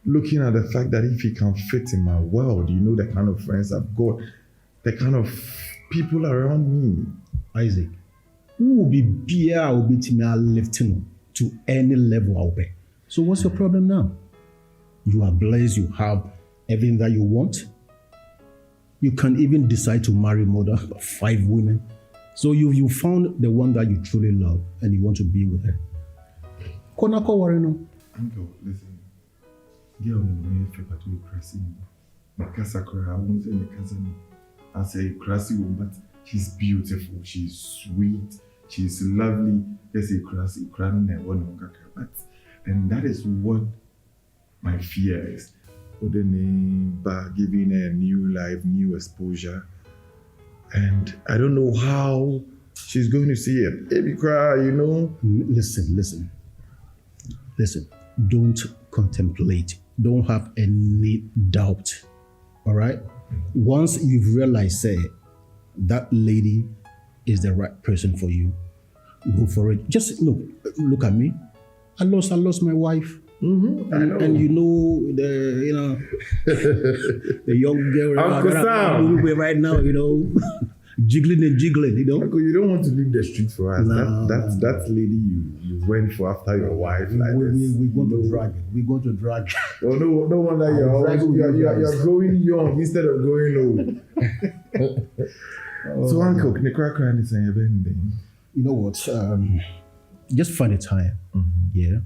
looking at the fact that if he can fit in my world, you know the kind of friends I've got, the kind of people around me. Isaac, who will be beer will be lifting to any level out there. So what's your problem now? You are blessed, you have everything that you want. You can even decide to marry more than 5 women. So you found the one that you truly love and you want to be with her. Konako Wareno. Uncle, listen. Girl, no feel but we crazy. Makasakura, I won't say Makasani. I say crazy woman, but she's beautiful, she's sweet, she's lovely. Yes, a crazy crying and one but and that is what my fear is. By giving her a new life, new exposure. And I don't know how she's going to see it. Baby cry, you know. Listen. Don't contemplate. Don't have any doubt. All right? Once you've realized, say, that lady is the right person for you, go for it. Just look at me. I lost my wife. And you know the young girl right now, jiggling, Uncle, you don't want to leave the street for us. That lady you went for after your wife. We're going to drag it. We're going to drag it. Oh no wonder you're growing young instead of growing old. So Uncle, can you crack anything? You know what? Just find a time. Yeah.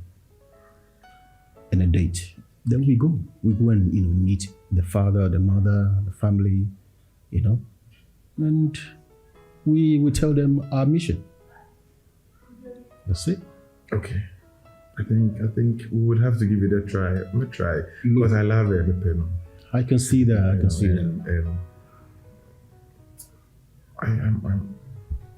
And a date. Then we go. We go and meet the father, the mother, the family, and we tell them our mission. That's it. Okay. I think we would have to give it a try. I'm gonna try because I love it. I can see that.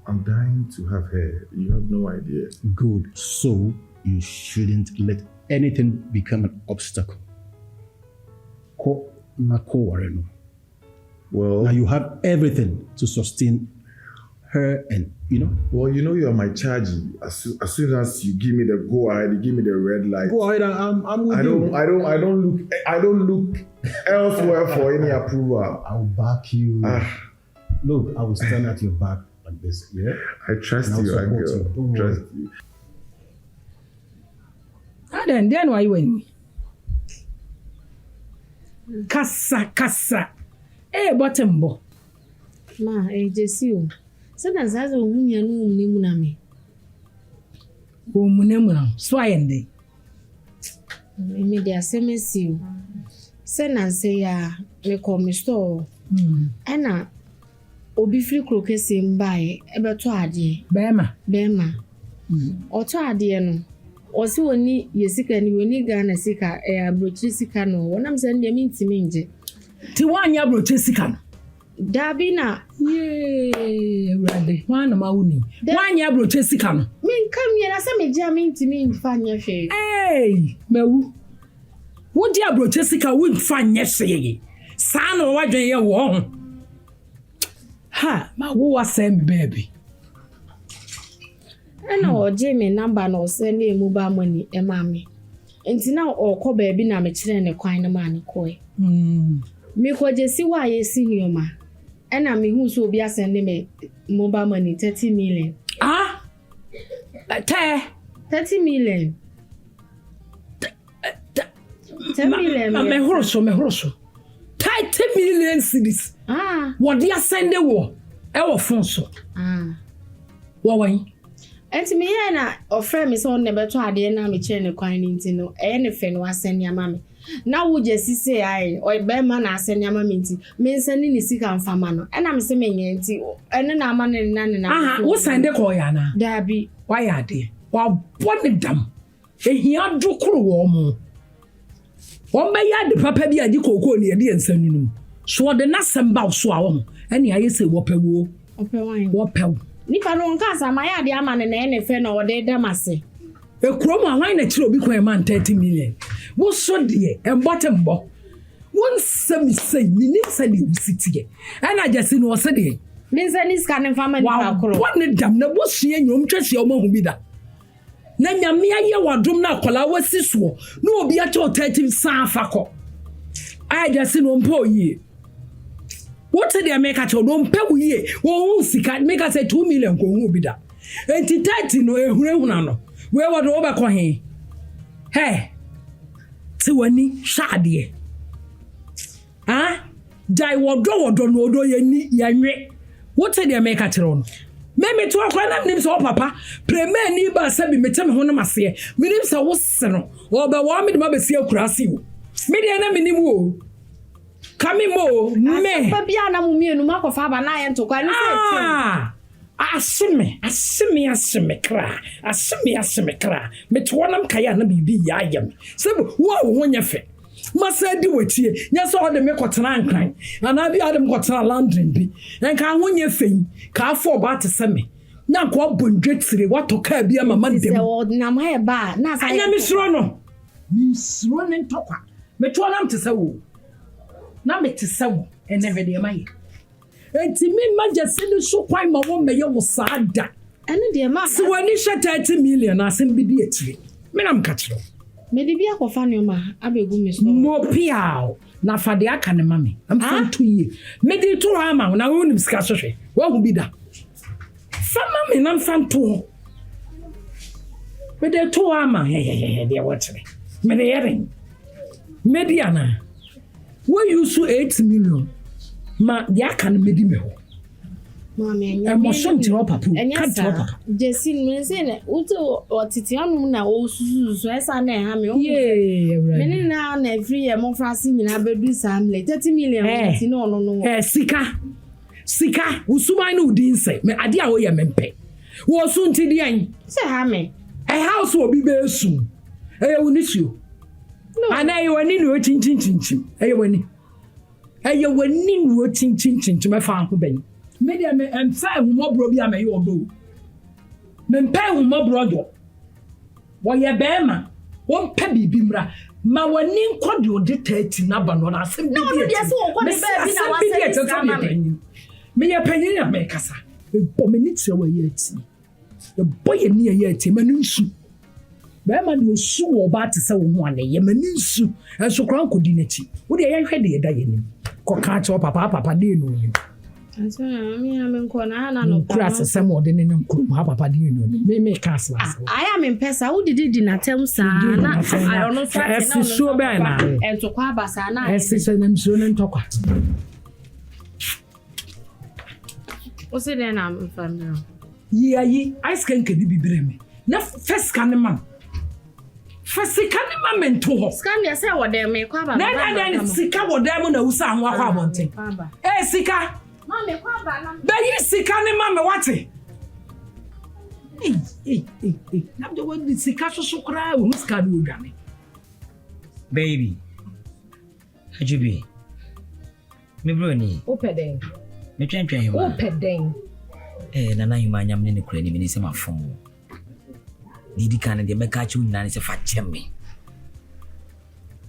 I'm dying to have her. You have no idea. Good. So you shouldn't let anything become an obstacle. Well, now you have everything to sustain her and, Well, you are my charge. As soon as you give me the go ahead, you give me the red light. Go ahead, I'm with you. I don't look elsewhere for any approval. I'll back you. Look, I will stand at your back like this, yeah? I trust you, Uncle. Trust you. Then why you win? Kasa. Bottom bo. Ma, Jesse. Sometimes as a woman, you know, me. Woman, swine. Media semi see. Send and say, me call me store. Anna, obi free croquet sim by about 2 adi. Bema. Or 2 adi, no. Also, only Yesika and you need Ghana Sika, Brochisica, no. When I'm sending him to me, Tiwanya Brochisica. Dabina. Yee, ready. One mauni. One ya bro sika no. Me come here, I say me jamming to me in fanya she. Hey, mewu. Wo dia bro sika wo fanya she. Sa no wa dwen ye wo ho. Ha, ma wo wa say me baby. Ana o je me number no send me mobile money e ma me. Enti na o kọ baabi na me kire ne kwan na ma ne koe. Me ko je si wa ye si hioma. Ana me hu so obi asende me mobile money 30 million. Ah? 30 million. 10 million. Me horoso. 30 million cedis. Ah. What dia sende wo? E wo fon so. Ah. Wo wan? Enti me ya na ofre me so ne beto ade na me kire ne kwan ni ntino. E ne fe no asende ama me. Na wo je si say ai o be ma na asende ama me nti. Me nsani ni sika mfama no. E na me se me nye nti. Ene na ama ne na. Aha, wo sende ko ya na. Dabi. Wa ya de. Wa bone dam. Ehia dukuru wo mo. Wo be ya de papa bi agi kokoo ne de nsanu nu. So de na samba so a wo. Ene aye se wo pewo. Wo pewo. Nipa no Nkansah ma ya de ama ne na fe na o de damase. E krom ahwan na kire obi kwan man 30 million. Wo so de embotembo. Won sami say ni nsa de usitiye. Ana jase no se de. Me nsa ni ska ne fama ni pa kro. Won dam na bo sua nyom twese o mahu bi da. Na nyame aye wadom na akola wasi so. Na obi a che 30 san afako. Aya jase no mpo yi. What they make at your don't pay ye? Oh, sika make us say 2 million go bi da. Enti 30 no ehunahuna no. We wa do ba ko he. Hey. Ti wani shade. Ah? Dai wodo no odo ye ni yanwe. What they make at no. Me to akwa na nim so papa. Premier ni ba sabi metem ho no mase. Me nim so wo se no. Wo ba wa me de ma be sie akurase wo. Me de na me nim wo. Kami mo me bia na mu mienu makofa ba na ye ntokwa ni se asime kra me to wonam kaya na bibi ya yam sebu wo ho nya fe masa di watie nya so de me kotena ankran ana bi adam kotena landrin bi enka ho nya fe ka afọ ba te se me na ko bondwetire watoka bia mama dem se na ma e ba na sa anya misro no ntokwa me to wonam te se wo na me te sawo eneve de mai enti me majase ni so kwan ma wo meye wo saada ene de ma se wani sha 30 million asem bi di etire me na mkatiro me de bia kofa ne ma abegu me so mo piao na fade aka ne mame am fan to ye me de to ha ma na wonim sika sohwe wo hu bi da fa mame na fan to me de to ha ma he de wotere me de yeren mediana we use 8 million ma ya kan medi me ho mama enya mo so ntiro papa kan tiro papa jesin me se ne uto otiti anu na o susu esa na ha me o me ni na free e mo frase nyina bedu samle 30 million ti no sika usuman no din se me ade a wo ye mempe wo so ntidi an se ha me e house obi be su e unisuo ana ye wani no chinchin eye wani no chinchin me fa ho ben me dia me emfa ehumobro bi amaye obo me mpa ehumobro do wo ye bema wo mpa bibi mra ma wani nkode odi 30 na ba no na asem bi no dia so wo kode ba bi na wase me ye panyin ya me kasa e bo me ni tire wa ye ati e bo ye ni ye ati ma nsu bema de osu wo ba te se wo ho ane ye mani nsu enso kran kodi nachi wo de ye hwe de ye da ye nim ko ka cho papa de no nim anso mi na men ko na no kura se se mo de ne nkuru ha papa de no nim me ka asla aya me pesa wo didi na tem sa na I don't know fa so be na ento kwa basa na esi se nam so ne ntokwa o se de na mfamira yi ice can ke bi breme na first kan man fasika ne mamento ho scan ya say wo dem me kwa ba na sika wo dem na usa ho akwa abonten sika ma me kwa ba na be yi sika ne ma me wate na do wo di sika so kra wo sika do dwane baby ajubi me bro ni opede Me twen Wo peden. Nana yuma nyam ne kura ni me se mafom. Didi kan de meka chi nyina ne se fa cheme.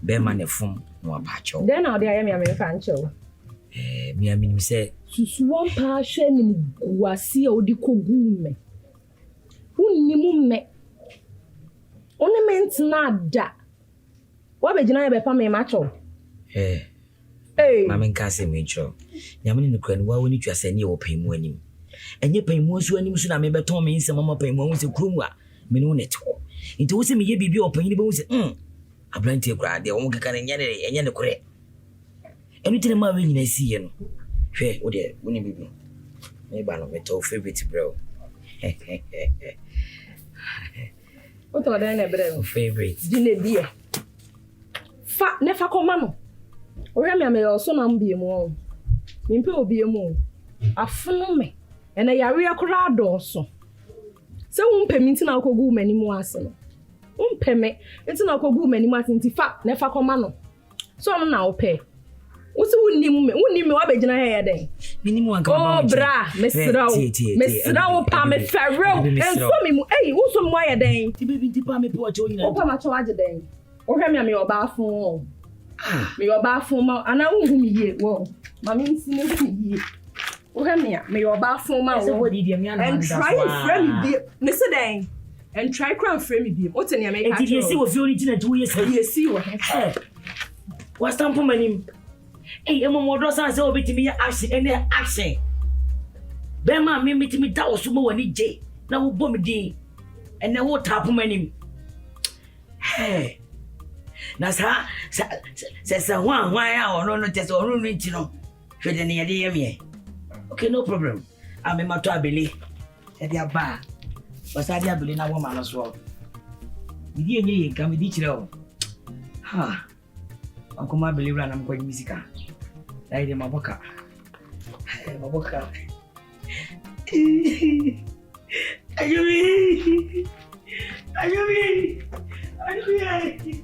Be ma ne fom no abacho. Then now there me fa ncho. Me amini se Susu won pa hwe ni guase a odi kogu me. Wunni mu me. Ornament na da. Wa be gina be pa me macho. Mama nka se me tro. Nyamene ne kura ni wa woni twase ne wo pan mu anim. Enye pan mu so anim so na me beton me nse mama pan mu wo se krum a me no net ho. Nti wo se me ye bibi opan ni be wo se abrante kura de wo keka ne enye ne kure. Enu tire ma we nyina si ye no. Hwe wo de woni bibi. Me ba no me to favorite bro. What are they na favorite? Dine bie. Fa ne fa koma no. Ohwe me am so na mbie mu o. Me mpe obie mu. Afono me. Ena yare akora adoso. Se wo mpe minti na akogu mani mu ase no. Wo mpe me, enti na akogu mani mu ase nti fa ne fa koma no. So no na wo pe. Wo se wonni me wa begina he den. Minimu anka ba. Oh bra, mesra wo pa me ferro. Enso me mu, wo so mo aye den. Ti bebi ti pa me pe wacho nyina. Wo pa ma cho age den. Wo hwe me am yo ba fun. Me yo ba fun ma ana wo hu mi ye wo. Ma me nsi ne hu ye. Wo hwe me yo ba fun ma wo. And try and frame me me se den. And try crowd frame me bi. What in America? And did you see what you only did 2 years ago? You see what? What's time for my Hey, I'm more dress and say over to me action and action. Bema me meet me that was sumo when J. Now bomb D. And now what tap my name? Hey. Nasa says why no test or no you know. Should any idea me? Okay, no problem. I'm a matter belly. At your bar. But I didn't believe a woman as well. Did you come with each other? Ha. Uncle, my believer, and I'm going music. I did my boca. My boca. Are you me? Are you me? Are you me?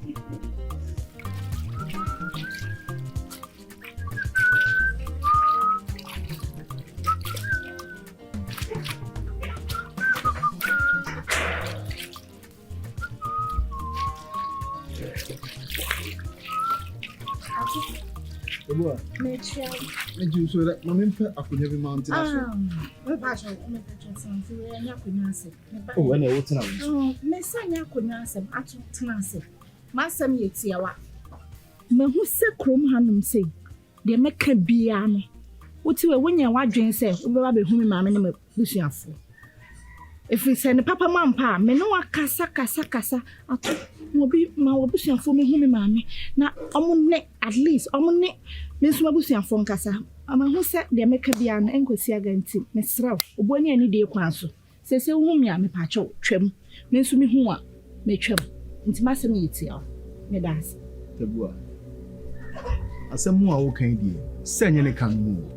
You so that I could never mount. Oh, when I was now. Oh, Miss Sanya could not say, I took Tenancy. Massam Yetiawa. Mahu se Crom Hanum say, they make a biame. What you when your wife drink say, Uber whom mamma name Lucian for. If we send a papa mampa, me no casa, Mobi, my Lucian for me, whom mammy. Now, at least, Miss Wabusian from Casa. I'm who said they make a bian and could see again, Miss Ralph, when any day council. Says, whom ya me pacho, trim, Miss me who are, may trim, into Massam Yitia, Medas. The boy. As a more okay, dear, send any can move.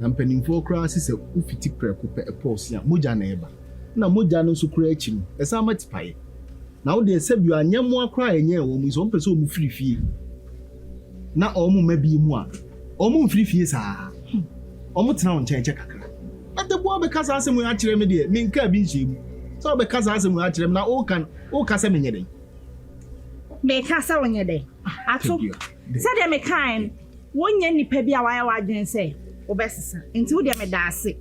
I'm penning 4 crosses a ufiti prep a post, Muja neighbor. Na Muja no so creating, as I'm at pie. Now they said you are near more crying, yeah, when we some person free fee. Na omu maybe more. Omu free fees are. Omu town change a cracker. But the boy because I say we actually media, mean cabin sheep. So because I say we actually now all can Casamini. Make Casa on your day. I told you. Said them a kind. 1 year ni pebby a wire didn't say. Obesisa. Into them a dassy.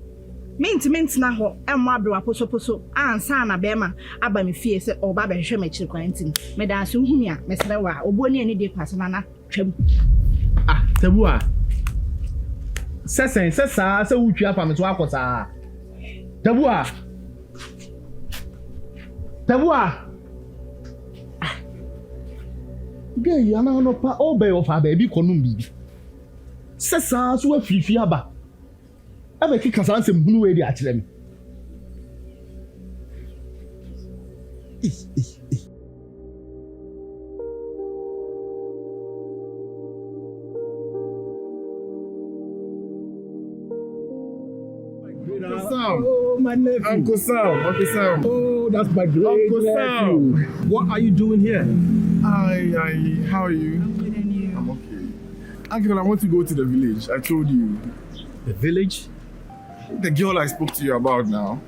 Mint na ho e mo abro aposo ansa na bema aba me fie se oba be hwe me chiri kwantin me da so humi a me sere wa oboni ani de kwaso na twam tabu a sesen sesa se wutwi afa me to akota tabu a gay yana no pa obe of aba bi konum bibi sesa so afifi aba aba ki kasa ansem hunu we di akire me Oh, my nephew. Uncle Sam. Oh, that's my great Uncle nephew. Sam. What are you doing here? How are you? I'm good and you? I'm okay. Uncle, I want to go to the village. I told you. The village? The girl I spoke to you about now.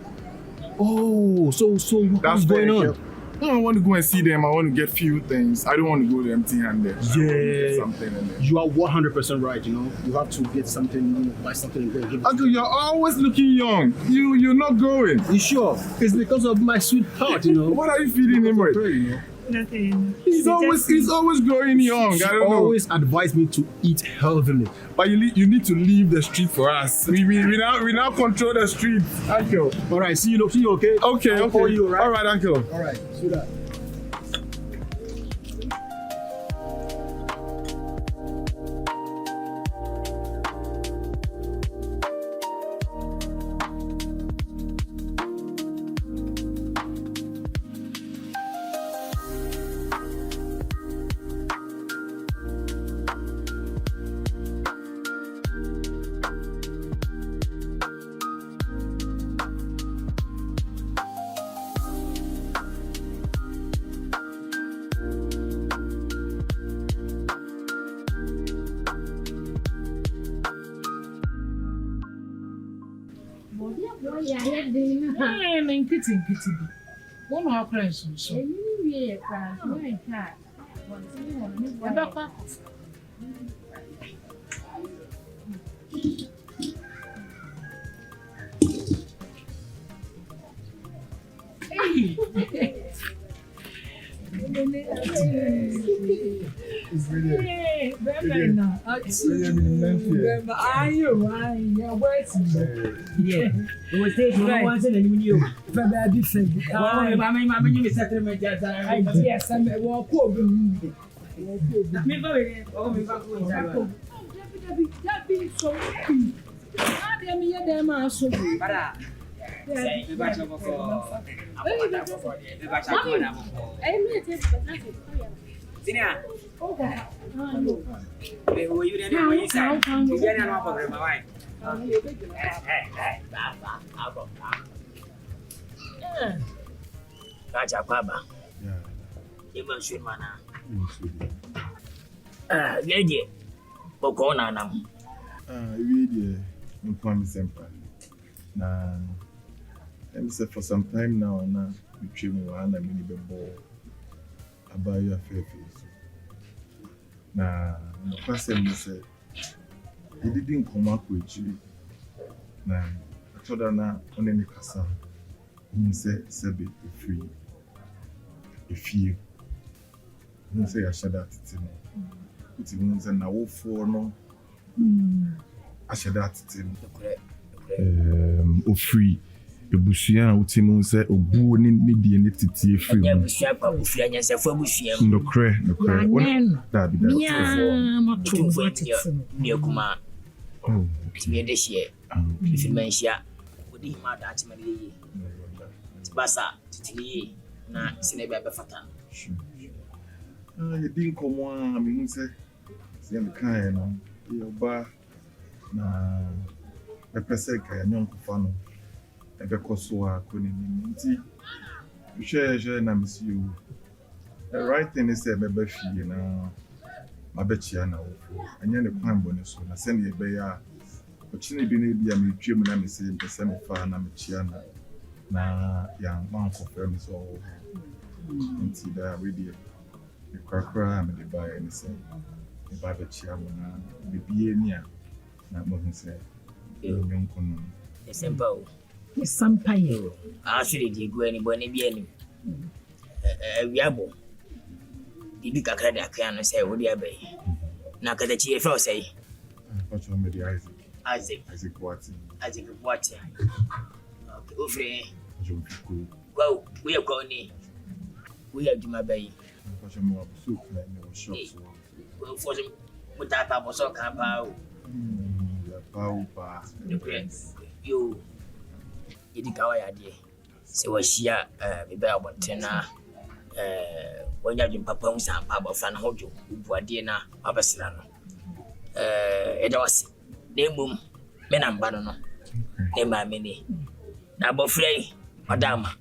Oh, so what's going on? No, I want to go and see them. I want to get few things. I don't want to go empty-handed. Yeah. Something in there. You are 100% right, you know. You have to get something, buy something and go and give it. Uncle, you're always looking young. You're not going. You sure? It's because of my sweetheart, you know. What are you feeding him with? You know? Nothing. He's always growing young. She I don't know. always advised me to eat healthily. But you need to leave the street for us. We now control the street, Uncle. All right, see you, okay? Okay, I'll call you, right? All right, Uncle. All right, see that. Kitty. One more question, so. It's really. Let me say for some time now, we train one and many ball about your face. Now, the person said he didn't come up with you. Now, I told her now on any casa, he said, "Sebi, free, if you." He said, "I should that it in." It means that now for no. I should that it free. Ebusia utimu se obu ni die ne titi efiri mu. Ebusia pa ofia nyansa fu ebusia mu. Nokre. Da bi da. Yeah, matu ni kuma. Oh, me de hie. If mentia, odi ma da atima de yi. Tibasa titini na sine be fata. You didn't come on, I mean say me kan no. You ba na e pese ka ya nyon kufa no. Because so I couldn't share na miss you. The right thing is say bebe fie na ma be chia na wo. Anya ne kwan bone so na se ne be ya. Ochine bi na bia me twem na me se pese me fa na me chia na ya man ko fe me so. Nti da ready. The kwakra me de buy any say. Me ba be chia mo na be bie ni a na mo say. Nyon kono. Simple. Sampaio. Actually, the go anybody be any. Viable. The big credit I can say, what do you be? Now, can the chief say? What's wrong with Isaac what? Okay, Ufre. Well, we are going. We are Juma Bay. What's your more soup like no shops? Well, for them, with that papa so camp out. You. Yedi kawa ya die se wahia bebe abontena wanya dwem papa hu san pa abofa na hojo ubuade na abasira no eda wase na emum me na mba no ne ma me ni na abofrei odama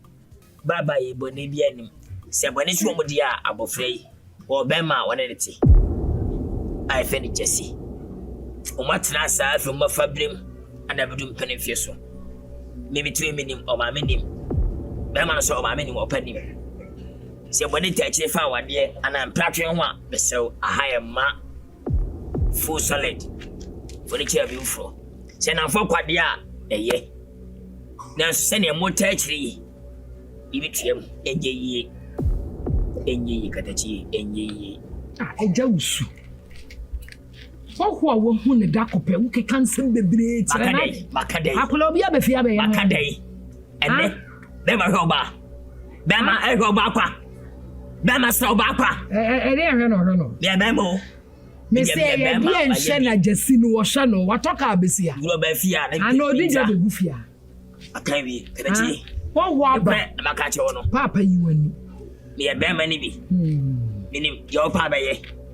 baba ye boni bi anim se boni so mo dia abofrei wo be ma wona neti ai fe ni jesi o matna sa afi mo fabrem ana bedum penefie so Maybe 3 minutes or my minimum. Bama so my minimum or penny. Say when it takes a found year and I'm platinum one, so a higher ma full solid for the chair beautiful. Send I'm for quite a year. Now send a more territory. Ibitrium, and ye, Katachi, and ye. A Jausu. What won't the Dacope who can send the blade? Macade, Apolobia Befiabe, Macade, and then Bema Roba, Bama Egobaqua, Bama Sobaqua, no. Yeah, Bemo. Miss and Shanna Jessino or Shano, what talk I be here? I know did you Buffia. I can't be, Katachi. What bread, Macachono, Papa, you and me a Bama Nibi, meaning your papa,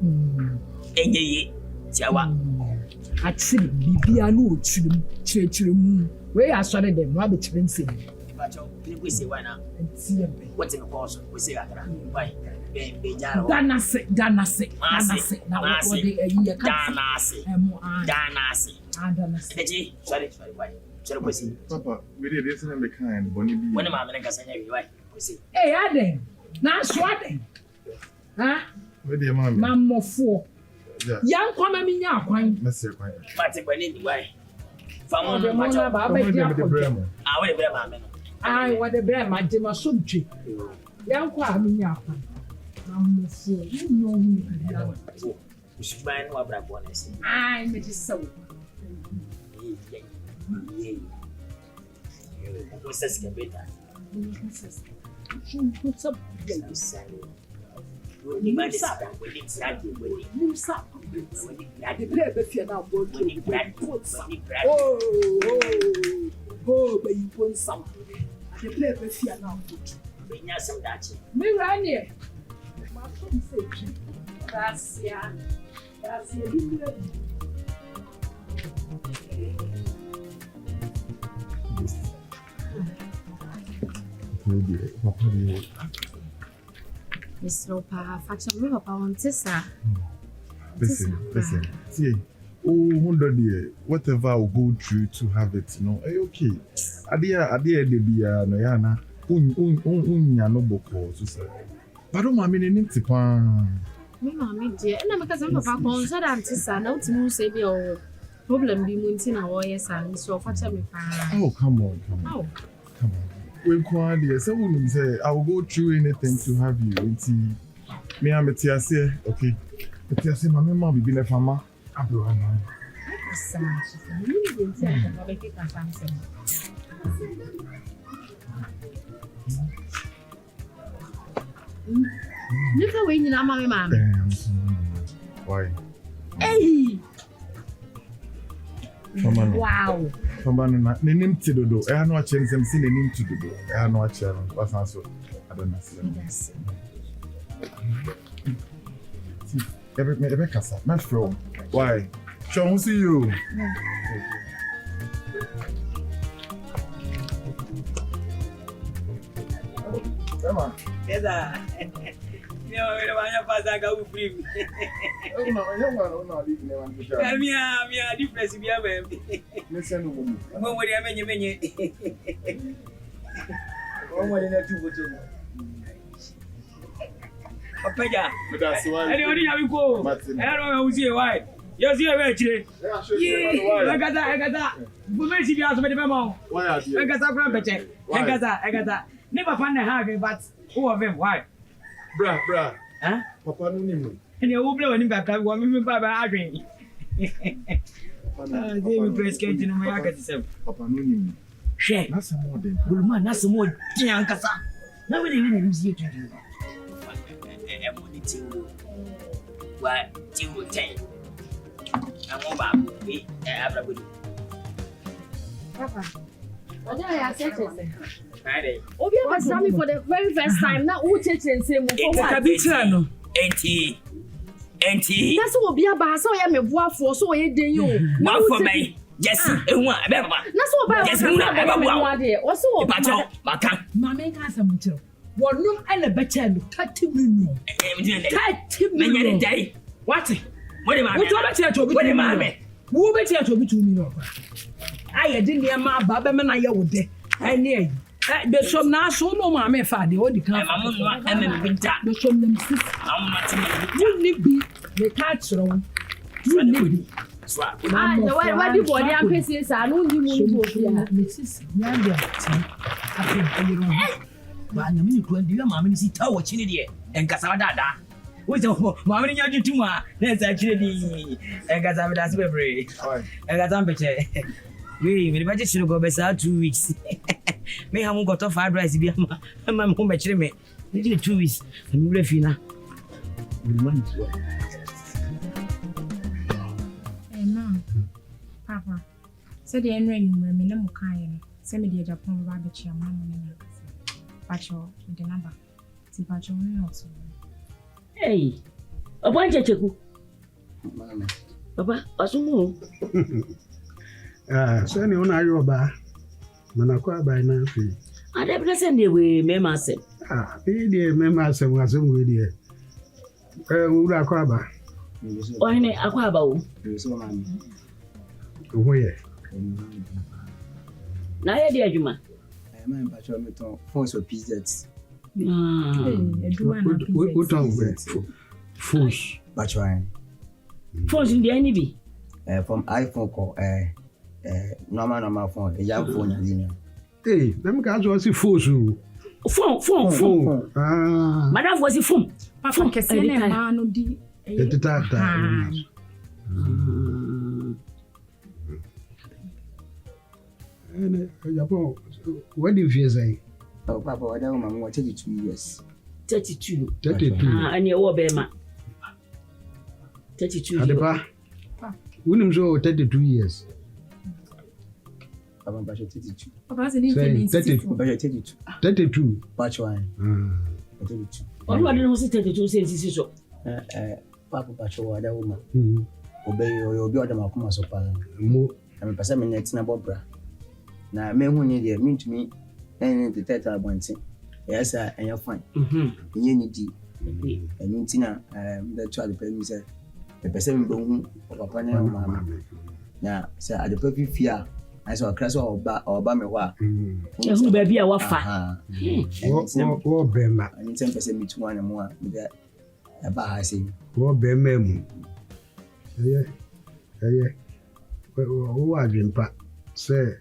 and ye. I'd see Bibiano church room where I started them rabbit rinsing. We say why now? What's in the course? We say, why? Danase. Sorry, why? Papa, we did this and the kind, Bonnie. When am I going to say, why? We say, hey, Aden, now swatting. Huh? Where the mamma? Mamma 4. Young Kwame Minya, Mr. Quine. What's it when why? From the Mona Baba, I want the brand, my Jima Subji. Young Kwame Minya. I'm you know me. You should buy no black one. I made it so. What's this better? What's up? The play Buffy now, oh, but you want some. The play Buffy now, bring us some that. Me right here. My son said, that's yeah. Mr. Opa, faction me papa want to say. Listen. See, 100 years, whatever I will go through to have it, okay. Adia de bia no yana. Unya no boko so say. But don't mama ni ntipa. Me mama dear, na because I'm papa concerned antisa na utimu say be o problem bi mu nti na wo yes and so faction me pa. Oh, come on. We can't say I will go through anything to have you. Me and Metia say, okay. Metia say, my mama be been a farmer. Abraham. Look at when you know my mama. Why? Hey. Wow. Fambano na nim tidodo. E no ache nsem si na nim tidodo. E no ache no pasan so. I don't know. Yes. Ebe kasa. Not from. Why? Show who see you. Come on. Eda. No, we vaya pasar ga free. No, leave me one to tell. Mia difference bi aba. Listen no mo. Mo wori amenye. O mo le na tu boto. Opaja. That's why. Ani ori ya bi ko. E ro we uzie why. You see we chire. Yeah. Egata. Bu me si bi aso me de memo. Why are you? Egata kura beche. Egata. Ne papa na ha but who of them why? Bra. Huh? Papa no nimu. And you will blow in back. I want me by arguing. They press cage in my pocket. Papa no nimu. Share. That's more than. Good man, that's more Nkansah. Now we didn't lose you to do. I'm only 2. What? 210. I'm over. Papa. What are you saying? Friday. Obi aba sami for the very first time. Na who cheche say mo for what? Enti. That's what obi aba so ya me boafo so ye den yo. Na for me. Yes, ehun a be baba. Na so oba yes, ehun a be baba. O so oba. Maka. Mama Nkansah mutiro. Wonum ele beche no 30 million. 30 million. Day. What? What am I? What am I? Wo be tia to bi 2 million. I didn't hear my Baba and I would de. I near the son now so no mamma father or the camp. The son them wouldn't be the cat's wrong. Wouldn't Why do body and pieces? I don't do Mrs. Yanda. Ba na mini kuan dia ma mini si ta wo chini de enkasa dada wo se ma mini nya jutu ma na sa chini di enkasa be da se bebre enkasa mpeche we me ba chini go be sa 2 weeks me ha mu go to fried rice bi ma mo be chiri me ni 2 weeks me wure fi na me man so no papa said the enry me me na mo kan ye se me de Japan ba be chia ma mo na Pacho, the number. See, Pacho, not so. Hey, a bunch of cheku. Papa, Asumu. Send you on Ayoba. Manaqua by now. I never send you away, Mamma said. Dear Mamma said, was some with you. Uraquaba. Or in Aquabo. Where? Now, dear Juma. I'm phones or pizzas. What on Fools, but trying. Phones in the enemy. From iPhone call, normal phone, a young phone. Hey, them guys was a fool. Phone. Madame was a phone. Papa, man, what do you say? Oh, Papa, I don't know 32 years. 32. And your Obama. 32. Wouldn't show 32 years. I'm about 32. Papa, 32. 32. Batch wine. 32. What was 32 since so? Papa, Batch or other woman. Obey your brother, Macoma Sopa. I'm a person in next Nabobra. Now, men who need it mean to me, and the theatre wanting. Yes, sir, and you're fine. You need it. And in Tina, the child said, the person who Papa and Mamma. Now, sir, at the perfect fear, I saw a crash or Bamawa. Who baby a wafa? Or Bema, and 10% me to one and more with that. About I say, or Bemem. Who are you, Pat? Say.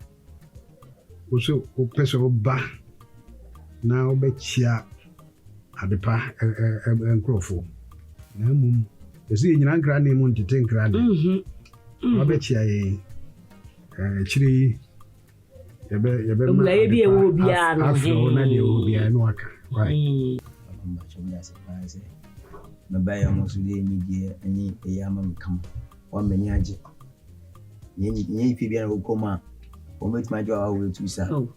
Also, person ba now be chia adepa enkrofo na mum esi nyina nkra na mu ntete nkra de be chia chiri yebe ma ye bi e wo bia no afro na de wo bia no aka right me ba ya mo su de mi die ani e ya ma kam wa mani age ye fi bia na ko ma o met my job will to sir. Oh,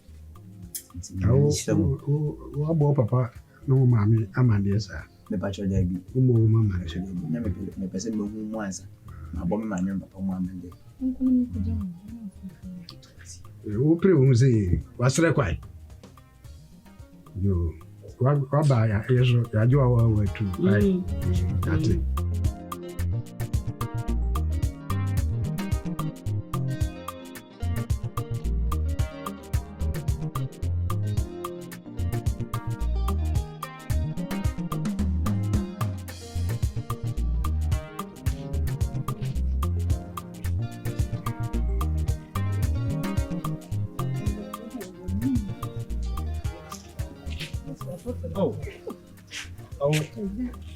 Papa, no, mammy, I'm a dear sir. The patcher there be. Mamma, never me person who once. My bomb my number for 1 minute. You pray, say, what's the quite? You, what by a year, I do our way too, right? That's it.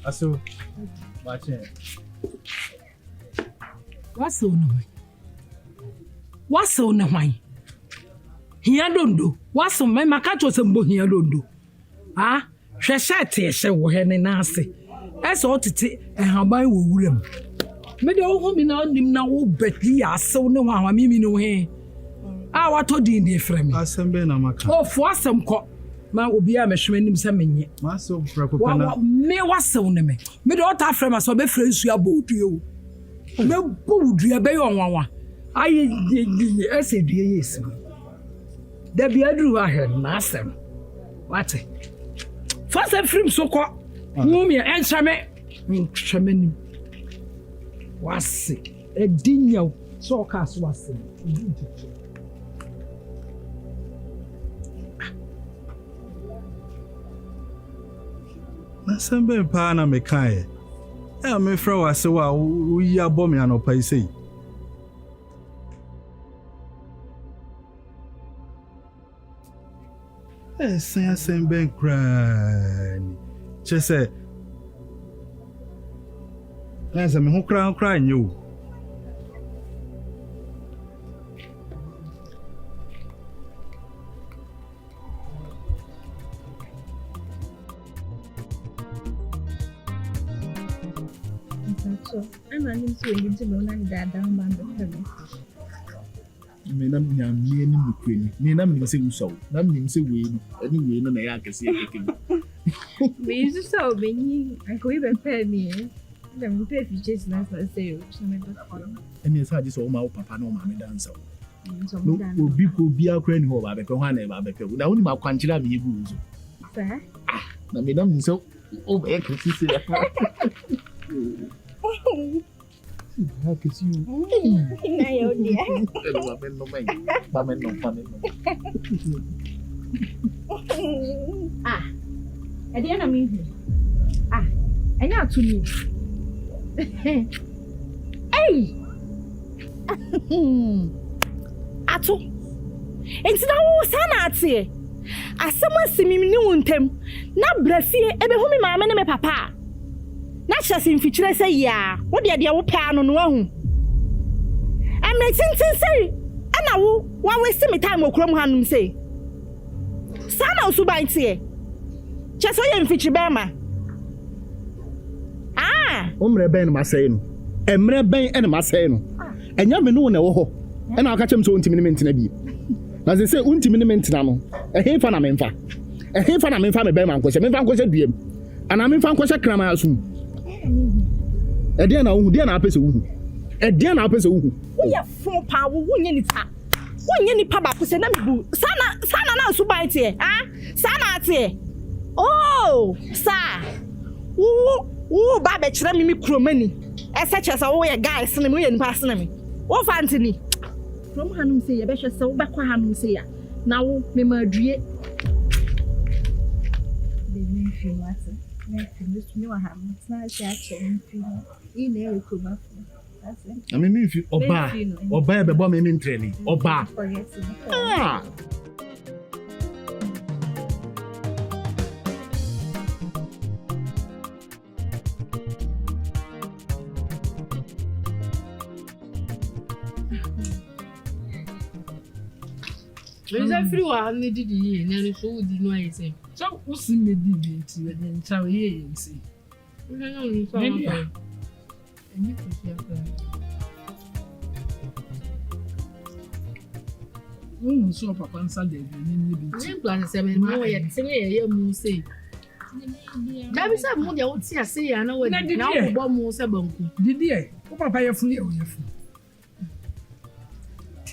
So, watching. What's so no? What's so no? Here don't do. What's so my macacho some book here don't do. Ah, she said, she will have an answer. That's all to take and how by William. Maybe all home in all them now, but ye are so no how I mean no way. Ah, what told you in the frame? I send Ben a maca. Oh, for some cock. Ma obi a mehwem nim se menye ma so prako na me wasew ne me do ota frem aso be frɛ nsu abodue o me bodue be yonwanwa aye ese due yes da bi aduru ahwe na asem wate fa se frem so kɔ hu me enhyame nhweme nim wase edinyaw so ka so wase Na sembe pa na mekae. Me fra wase wa uyi abọ me anopa isei. Sembe krani. Chese. Nasa me ho kra nyu. I'm running to a little known and that down by the family. Me na me ni mukweni. Me na me se uso. Na me se we anyway na ya kese ekeke. Me used to be I go even pay me. Them pay for just nice I say so me but Emi sa ji so ma papa na o ma me dansa. No obi ko bi akra ni ho ba be pe ho na ba be pe. Na woni ma kwanchira me egu uzo. Fa? Na me na me so o be kesi se. I can see you. At the end of me. I know to you. Hey! Ato. It's now sanity. As someone see me new them. Not brefie, ebe humi mama me papa. Na chase mfikyire say ya wo de wo pa no no ahu amre tintin say ana wo waste me time okrom hanum say sana usuban tie chase ye mfikyi be ma omre ben ma say no emre ben ene ma say no enya me no na wo ho ena aka chem so ntimi ne mentina bi na say untimi ne mentina no ehefa na memfa me be ma nkwose memfa nkwose duem ana memfa nkwose krama asum Edian na apese uhu. Edian na apese uhu. Wo ya fon pa wo wonye nipa. Wonye nipa ba ko se na mebu. Sana na suban tie. Sana tie. Oh, sa. Wo ba be kire mi kromani. Ese chese wo ye guys na me ye nipa asena me. Wo fantini. Krom hanum se ye be hwese wo be kwa hanum se ya. Na wo me ma adue. De mi fi wase. I mean, if you oba be bomb in training. Oba. There's everyone needed here, and so would you know I say. So, what's in the divinity and tell ye and see? And you could hear them. So, Papa and Sunday, and plan 7 more yet, 7 years, say. That is a mood I would say, I know what now about Mosa Bonku. Did ye? Papa, you're free or you're free.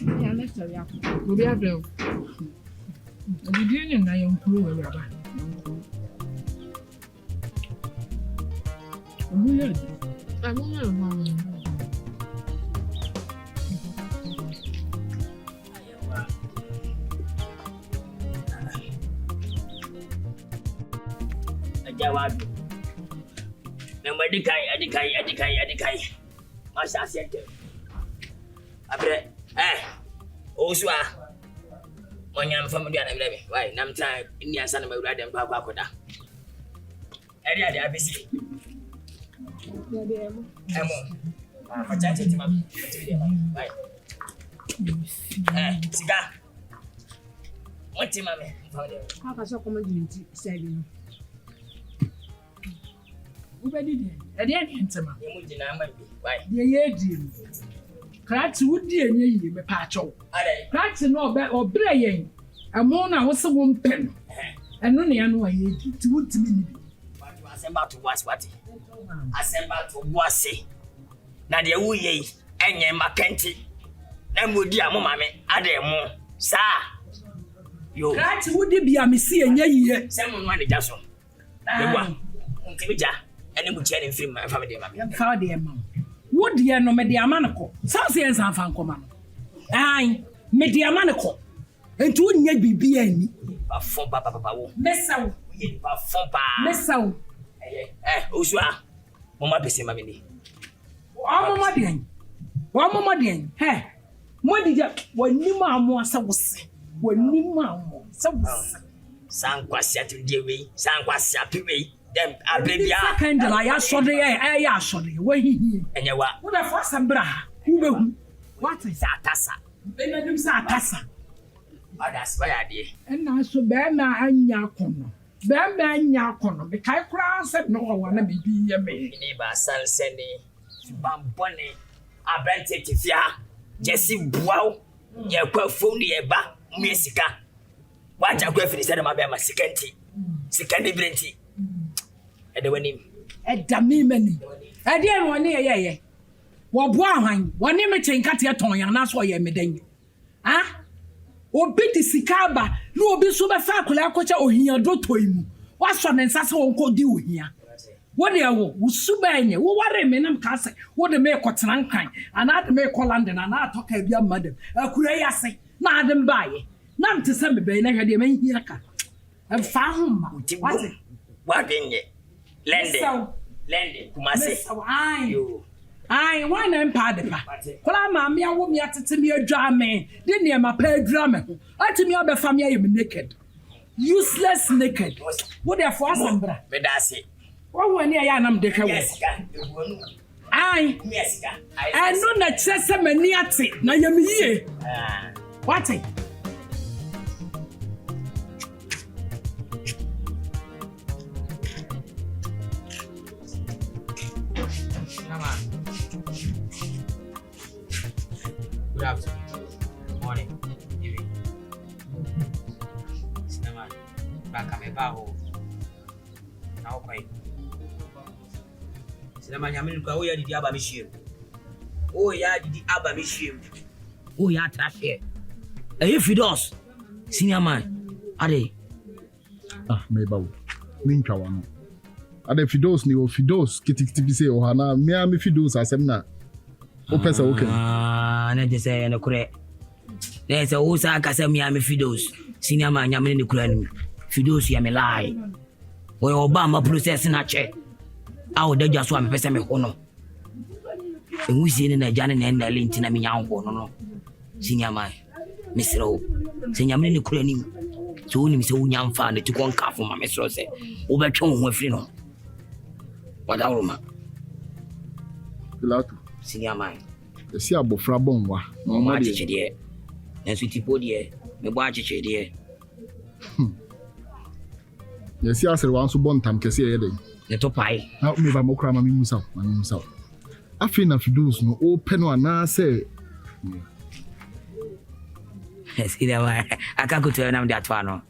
Yeah, let's go. We'll be able to. The union I am cool. I'm Jawab. Number Adikai. Masa center. Abre, Osua. Monyam family and everything. Why? Nam time Indian son of my brother and Papa Koda. Area the ABC. For chatting to my cigar. What's your mammy? Papa so comedy said you. Who did it? At the end, why? The year deal. Cracks would dear ye, me patcho. Cracks and all back or braying. A mona was a woman pen. And only I know I hate to wood to me. But you are about to was what? I sent back to Wasi. Nadia Wuye, and ye Mackenty. Then would dear mamma, Ademo, sir. You cracks would be a missy and ye, someone wanted just one. And would change film my family. Father, ma'am. What dear no mediamanico? Sounds yes, I'm fan command. Aye, mediamanico. And two ye be any. A phone papa, Mess out, phone pa, mess out. Usua. Mama pese mama ni. Mama den. Hey. Mo dija wani ma mo asawose. Wani ma mo asawose. Sankwasi atudewe, sankwasi apiwe. Dem abrebia. Second la ya sode ya sode. Wa hihi. Enyewa. Wo da fa sambra. Hu be hu. What is atasa? Benadim sa atasa. Others why dey? Na so be na anya kono. Be ma anya kono. Be kai kura se no wa na bibi ye me. Ni ba sansene. Bambone. Abente tifia. Jesse buaw. Ye kwa phone ye ba. Mesika. Wacha kwa fini se ma be ma sikenti. Sikandi brenti. Ede wani. Eda mi mani. Ede en woni ye. Wo boa hwan. Woni me chenkate eton yan na so ye meden. Ah? Obi di sikaba, no obi so be fa akula akocha ohia do toimu. Wa so ne nsa se wonko di ohia. Wo de wo, wo suba enye, wo ware me nam ka se, wo de me kotena nkan, ana de me ko London ana atoka bia madam. Akura ya se, na adem baaye. Na mte se me be na hwede me hia ka. E fa ho ma. Wa denye. Lende kumase. Yo. Ai, one empire de pa. Kola ma me awo me atete me adwa me. De ne ma pa adwa me. Ati me obefa me ayem naked. Useless naked. What therefore asembra? Me da se. Wo wani ya nam de hwe wo. Ai. I know na chese mani ate na yem yie. What? Good afternoon. Morning. Evening. Cinema. Baka me baho. Na okwai. Cinema nyamini kwa oya didi aba mishiem. Oya didi aba mishiem. Oya trashe. Fidos. Cinema. Ade. Me bawo. Me ntwa wano. Ade Fidos ni o Fidos kitikiti bi se o hana me Fidos asem na. O pesa okay. Na je say na kure. There say o sa ka say me Fidos. Senior man nyamene ni kura ni. Fidos ya me lie. We oba ma process na che. Awo da jaso am pesa me hono. Enwusie ni na jane na ndale ntina me nyanko no. Senior man. Misro. Senior man ni kura ni. So ni mi se unya mfa na ti kon kafo ma misro se. Wo betwe ho afiri no. Wadawroma. Pilato. Senior man. Si abofra bonwa. No ma chiche de. Na su tipo de. Me bo achiche de. Yesi asere wan so bontam kese ye de. Ne to pai. Na me ba mokra ma me musa. Afi na Fidos no o pe no ana se. Senior man. Akakutu na mde atwa no.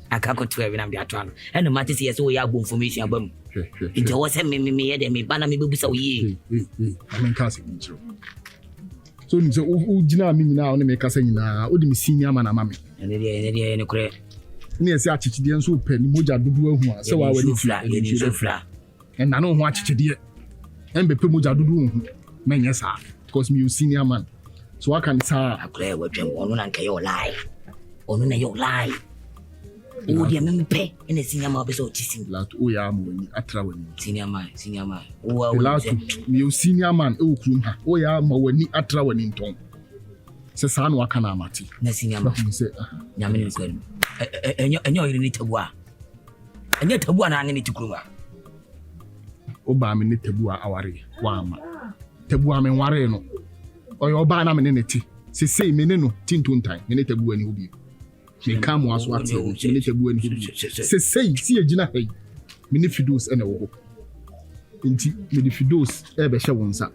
Akakutu na mde atwa no. Eno mate se yeso ya agbo information abam. Nti wo se me ye de me bana me bebusa wo yi. Amen ka se nchiro. So ni so o gina mi nyina o ne me kasa nyina o de me senior man ama me. Ne kure. Ni ese achichide nso pe ni moja dudu ahu a se wa wani fla ni so fla. En na no ho achichide. En be pe moja dudu ahu. Menye sa because me senior man. So I can say akure wo twem ono na nka yo lie. Ono na yo lie. O dia me pe ene senior man be so tisim. Lato o ya mo ni atra wani. Senior man. O Lato me senior man e okrum ha. O ya ma wani atra wani nton. Se sa no aka na amati. Na senior man. Nyame ni ko. Enyo yiri ni tabua. Enyo tabua na ane ni tikuruma. O ba me ni tabua aware wa ama. Tabua me ware no. Oyo ba na me ne ti. Se sei me ne no tintuntan. Me ne tabua ni obi. Me kam waso ate o me ne tabua ni obi. Se sei si agina hey. Me ne Fidos ene wo. Nti me di Fidos e be hye wonsa.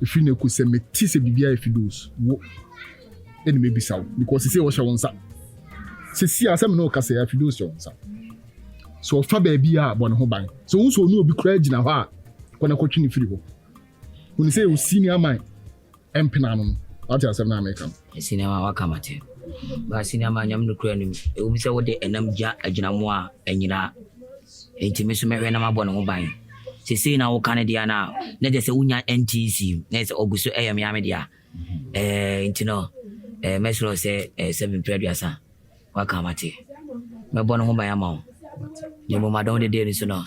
Ifi ne ku se me ti se bibia Fidos wo. Ene me bisaw because se wo hye wonsa. Se si asem no ka se ya Fidos wonsa. So fa ba bia bo ne ho ban. So unso onu obi kura agina ho a kona kwotwe ni firi ho. When say senior man empina no what you say na make am senior man wakamate ba senior man nyam no kura nim e obi say wo de enam gya aginamo a anyira enti me so me hwe na mabɔ ne ho ban se sei na wo kan dia na na de se unya NTC na se oguso eyam ya me dia enti no mesro se 7 preduasa wakamate me bɔ ne ho ban ama The mama don't the day so no.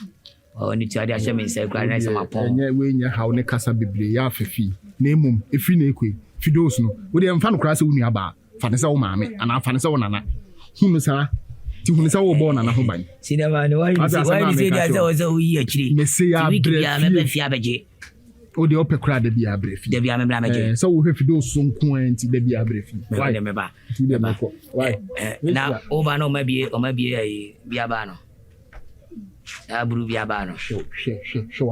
Oh, ni tiade ahye me say kra na say mapon. Enye we nya hawo ne kasa bebre ya afafi. Na emum efi na ekwe. Fidos no. We dey mfa no kra say wonu aba. Fa ne say wo maame ana fa ne say wo nana. Hunu sa ti hunu say wo bo nana ho ban. Cinema no why say that was o yi akiri. Me say ya bre fi abeje. O de opɛ kra da bi abrefi da bi amebra meje so wo hwefi do so nko anti da bi abrefi why me ba why na o ba no ma bie ai bi aba no da buru bi aba no show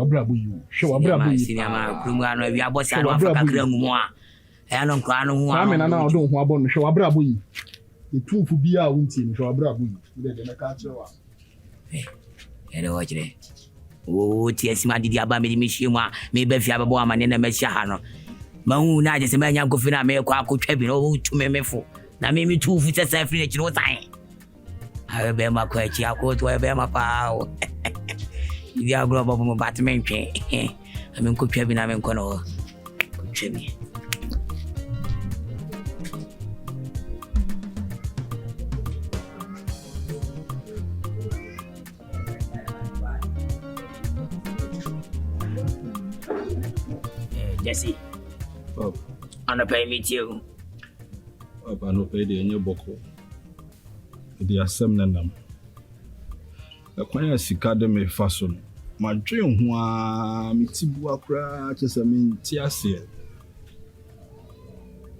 abrabo yi show abrabo yi sini ama krumu ano wi abosa no afaka kra ngumu a e no nkra no ho a me na na odo ho abo no show abrabo yi etumfu bi a wonti no show abrabo yi de na ka kire wa ele wo kire o ti esima didi aba me di me hie mu a me ba fi ababo amane na me hia ha no ma hu na je se ma nya nkofi na me kwa akotwa bi no o tu me mefo na me tu fu sesa free na kire wo tan ha be ma kwa chi akoto be ma pa o idi agro babo mo batman twen ame nkotwa bi na me nko no kotwa bi Jesse. Oh. Ana pay meet you. Papa no pay the enye boko. The asem nanam. Akwanya sika de me faso no. Ma dwen ho a mitibu akra chese me ntiase.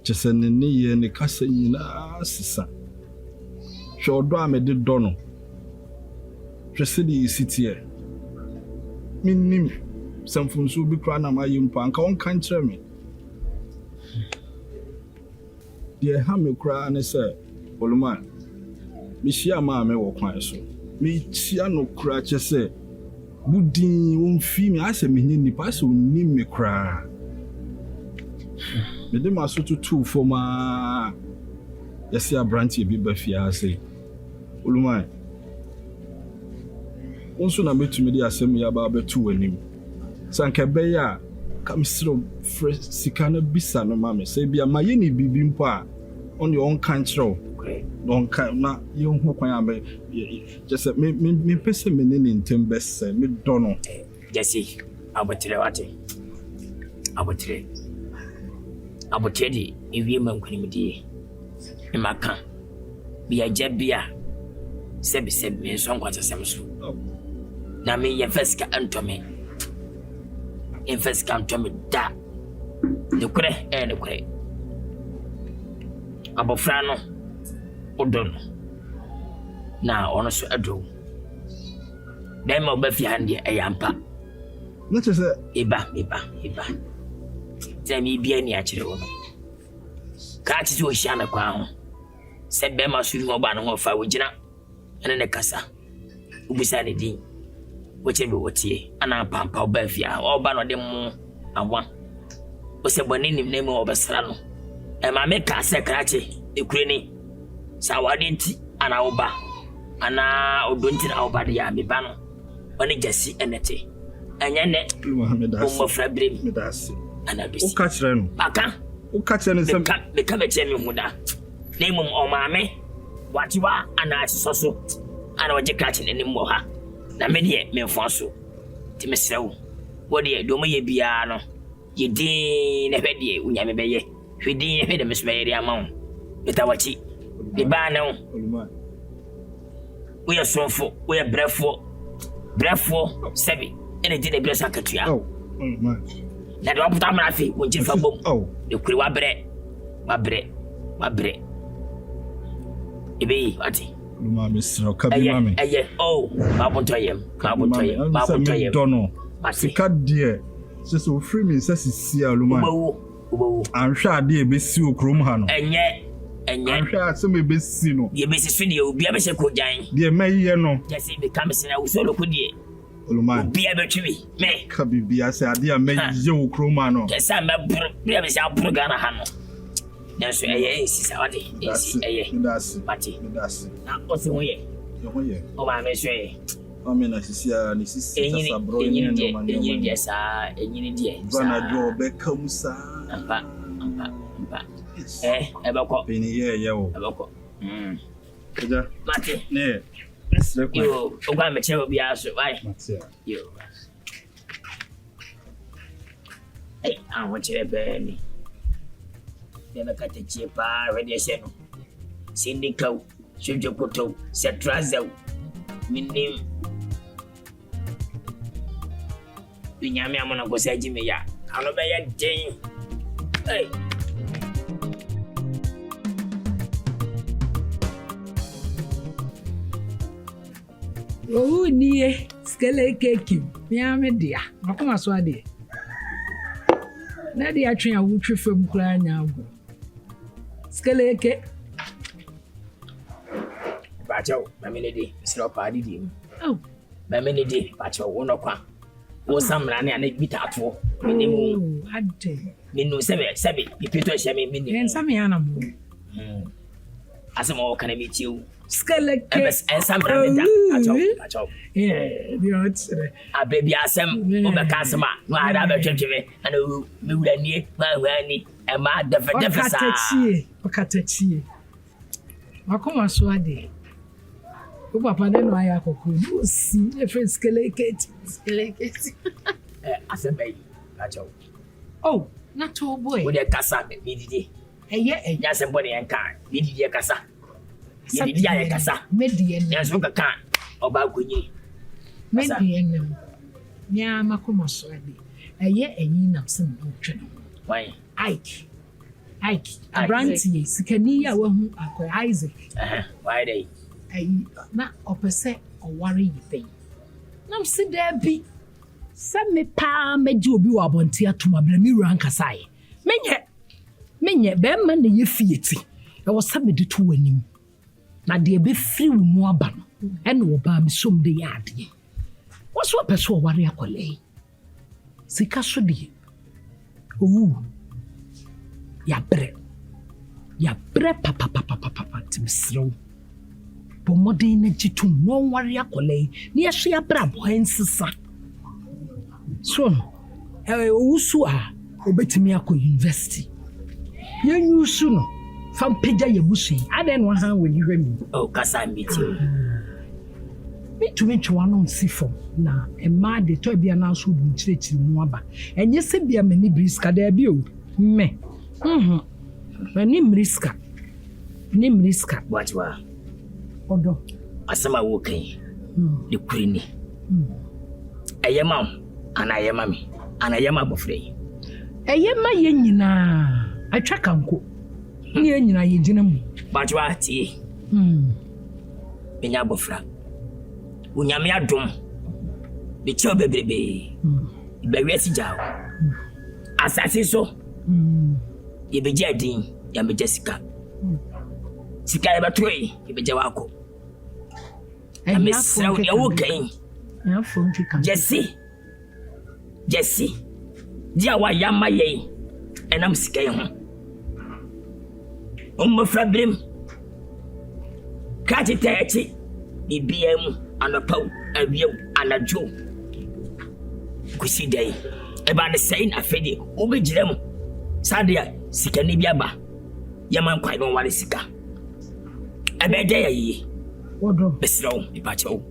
Chese ne ye ne kasa nyina sisa. Shodo a me de do no. Chese di sitie. Minim Samfunsu bi kra na mayimpa anka on kan kire me de ha me kra ne se oluma mi hia ma me wo kwan so mi tia no kra che se budin won fi mi ase me ni nipa se onni me kra me de ma so tutu fo ma yesi abranti bi ba fi ase oluma onso na metumi de asem ya ba betu wanim sanka beya kamsiro sika na bisa no mame say bia maye ni bibi mpo a on your own country don kan na ye hu kwan abe just me pese me ne ntem bese me dono jesse abotire wate abotire di ewie mankuni medi e maka bia jabia sebi me so nkwata semso na me ye first ka antome in first come to me da ne kure abofra no odon na ono so ado dem oba fi hande ayampa na che se iba temi bia ni akire wo no ka ti so hia na kwa ho se be ma so ru oba no ho fa wo gina ene ne kasa ubisa ne din woche be wotie ana pampa oba fia oba no de mu awa o se boni nim na mu obesra no e ma me ka se krache ekure ni sa wade nti ana oba ana odonti na oba de ya me ba no oni jasi enete anya ne o mo frabrem medasi ana bisi o ka kire no aka o ka kire ne se me ka be che me huda na mum o ma me watiwa ana soso ana waje krache ne mo ha na me de me fonso ti me sew wo de do me ye bia no ye din na hwe de unya me beye hwe din hwe de me so beye de ama wo betawachi be ba na wo we sonfo we brefo sebi ene de bresa katua na do puta mara fi wo nji fa bom de kuri wa bre ebe ati Luma misro kabi mame babontoyem dono sika de so free me say sisia luma ubawu anhwa ade e besi okrom ha no enye anhwa asem e besi no ye besi so de obi abese ko jan de mayiye no just be come sina usolo ko de luma obi abetwi me kabi bia say ade a mayiye okrom ha no just am bi abese abro gana ha no Yes, sisa wade. Mati. Na osi hoye. O ma me hwe. O me na sisia ni sisi sabro ni ndo ma ni. Enyi sa, enyi die. Bana do be kamusa. Ampa. Ebako. Bini ye o. Ebako. Eja. Mati. Ne. Yo, I'm going to tell you, right? Yo. Hey, I want you to burn. Never cut a cheap radiation. Syndico, Sujokoto, Setrazo, Minim. Binyami, I'm going to go say Jimmy. I'll obey a day. Hey. Oh, dear, skele cake. Yammy, dear. How come I saw it? Nadia train a wood tree from crying now. Skele cake. Bacho, my minute, stop party. Oh, my minute, Bacho, one of one. Was some running and a bit at war. Minimum, I did. Minu Sabi, you put a shabby minute And some animal. As a more can I meet you? Skele cake. And some Bacho. Yeah, the odds. A baby as some over Casama, no, I have a church and a new money, and my deficit. Okatachi. Wakoma swade. Papa then no ayako ku. See a friend skelecate. As a baby, Bacho. Oh, not all boy. With a casa, Midi. Yes, somebody and car. Midi casa. Midi casa. Median. Yes, look a car. About Quinny. Median. Ya makoma swade. Eye enyi nam sem otwe no. Why? Ike. Abrantie sikani ya wahu akwa Isaac. Why they? Na opese oware yipe. Nam se da bi. Se me pa meji obi wa abonte atoma bra mi ran kasae. Menye be ma na ye fieti. E wo se me de to wanim. Na de be firi wo mu aba no. E na wo ba mi som de ya ade. Wo so opese oware akole. Sika so de. Ya bre papa timsro bo modern na jitu no ware akole ni ya hwe abra bo ensisa so owusu a obetimi akọ university yenyu su no fam peja yebusu aden no han wani hwami kasa mbiti mitumi ntwa no nsifo na ema de to bia na so bu nchirechiri mu aba enye se bia mani briska da bi o me Nimriska. Watchwa. Odo. Asama woken. The queenie. Ayama, and ayamami, and ayama bofrey. Ayama yenina. I track uncle. Yenina yinum. Watchwa tea. Pinya bofra. Unyamia drum. The chobe baby. Beresi jaw. Assassin so. You be jetting, you be Jessica. Sika ever three, you be Jawako. I miss your walking. Jessie, dear, why am my yay? And I'm scared. Problem. Catch it, the BM and a pow, a view and a Jew. Kusi day, about the same affair, over Jem. Sadia. Sika ni biaba yaman kwai no wale sika abede yayi wodo besro ipacho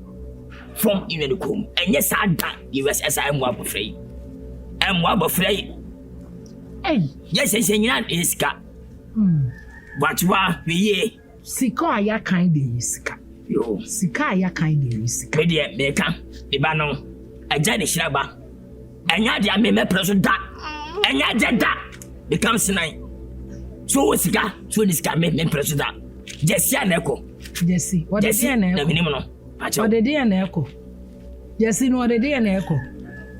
from even kom enye sada USSR mo abofrei yes nyina iska watwa wiye sika aya kan de iska yo sika aya kan de iska me de meka iba no aja de shiraba enya de ameme preso da enya de da becomes nine. So sika, so this can make me president. Jesse and Echo. Jesse, what is the minimum? What the day and Echo? Jesse, no, the day and Echo.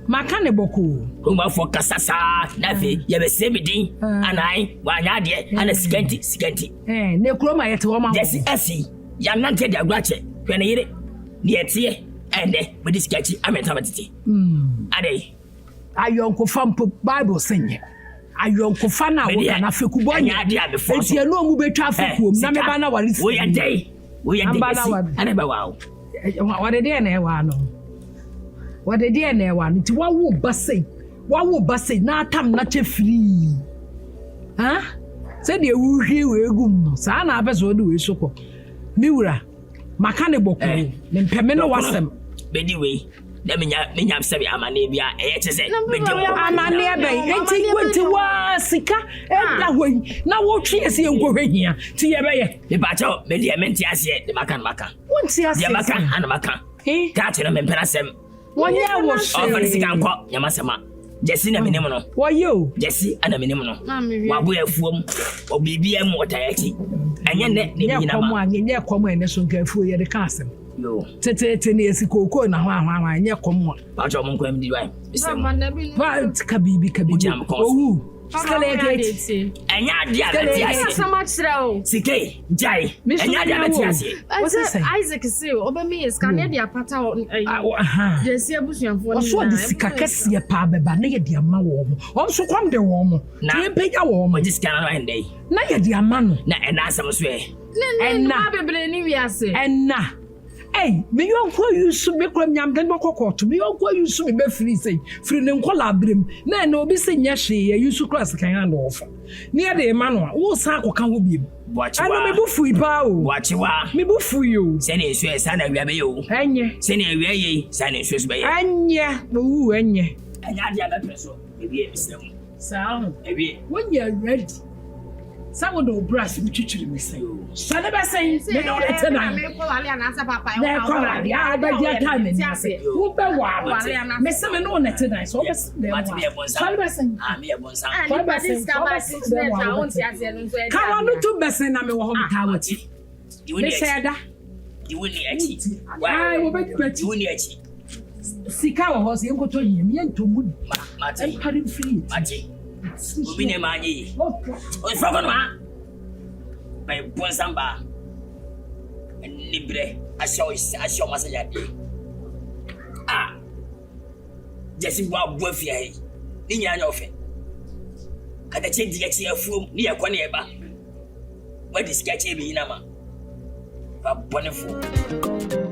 Makane boku. Kuma for Casasa, Nafi, you have a semi and I, one idea, and a scanty. Ne croma at home. Jesse, Essie, young not get your gratche, when I eat it. Near tea, and with this sketchy, I'm a tamatity. Ade, I uncle Fampo Bible singing. Ayonko fana wo na feku bonya enti eno mu betwa feku na me bana wari we are day ana ba wow wade de na e wa no nti wawo basei na atam na che free ha se de wu hwie we egum no sa na abeso de we sokọ mi wura maka ne boku ne mpeme no wasem bedi we na menya sabi amane bia te se bedi amane be enti wa sika da hoyi na wo twe ese enkohwehia ti ye be ye me ba cho me de menti ase de maka wonti ase de maka ana maka ka che no me mpena sem wonye wo ofani sika nko nyamasema Jesse na minim no wayo Jesse ana minim no wabo afuom obibia mu otayaki enye ne nyina ma nye komo ene so nka afuo ye de ka asem yo tete ne esi koko na ho nye komo ba cho mo nkwam di wai bisem ba kabibi owu Skeleti. Enya dia beti ase. Sama chirao. Sike, jai. Enya dia beti ase. What's that? Isaac say, oba me is kan dia pata Jesse abusuanfo ni. So de sika kese pa beba na ye dia ma wo mo. Onso kwam de wo mo. Tie penya wo mo. Jessica na ndey. Na ye dia ma no. Na ena asem so e. Na bebre ni wi ase. Ena. Hey, me yonko yusu me kram nyam den bokokoto me yonko yusu me be free say free ne nkola abrem na na obi se nya hwe yusu class kan ando ofa ne ye de ma no wo sa akoka ho biem Wachiwa. Me bufu ipa o. Wachiwa. Me bufu yo. Sene nsu esa na awia be yo. Enye. Sene awia ye, sane nsu be ye. Enye. Wo enye. Anya dia be preso. Ebi e misem. Sao. Ebi. When you ready. Someone do brass me chichiri me say. So never say me no let na. Me ko wale anasa papa. Me ko wale a be dia time ni say. Wo be wa. Me say me no let na. So be dem. Mati be bonsa. So be say. Ah me e bonsa. So be say. Ka wa no to be say na me wo ho ta wati. Me say da. Iwuni achi. Why wo be beti. Iwuni achi. Sika wo ho se enko to yim ye ntomu. Mati. En pari free. Mati. Obi ne ma anyi. O foko no ha. By Bonsamba. Libre. Asho masaya de. Ah. Jesi wa buafia he. Ni nya anya ofe. Kada che digachi afuom ni yakwa na eba. Wa disika che bi na ma. Ba bonefo.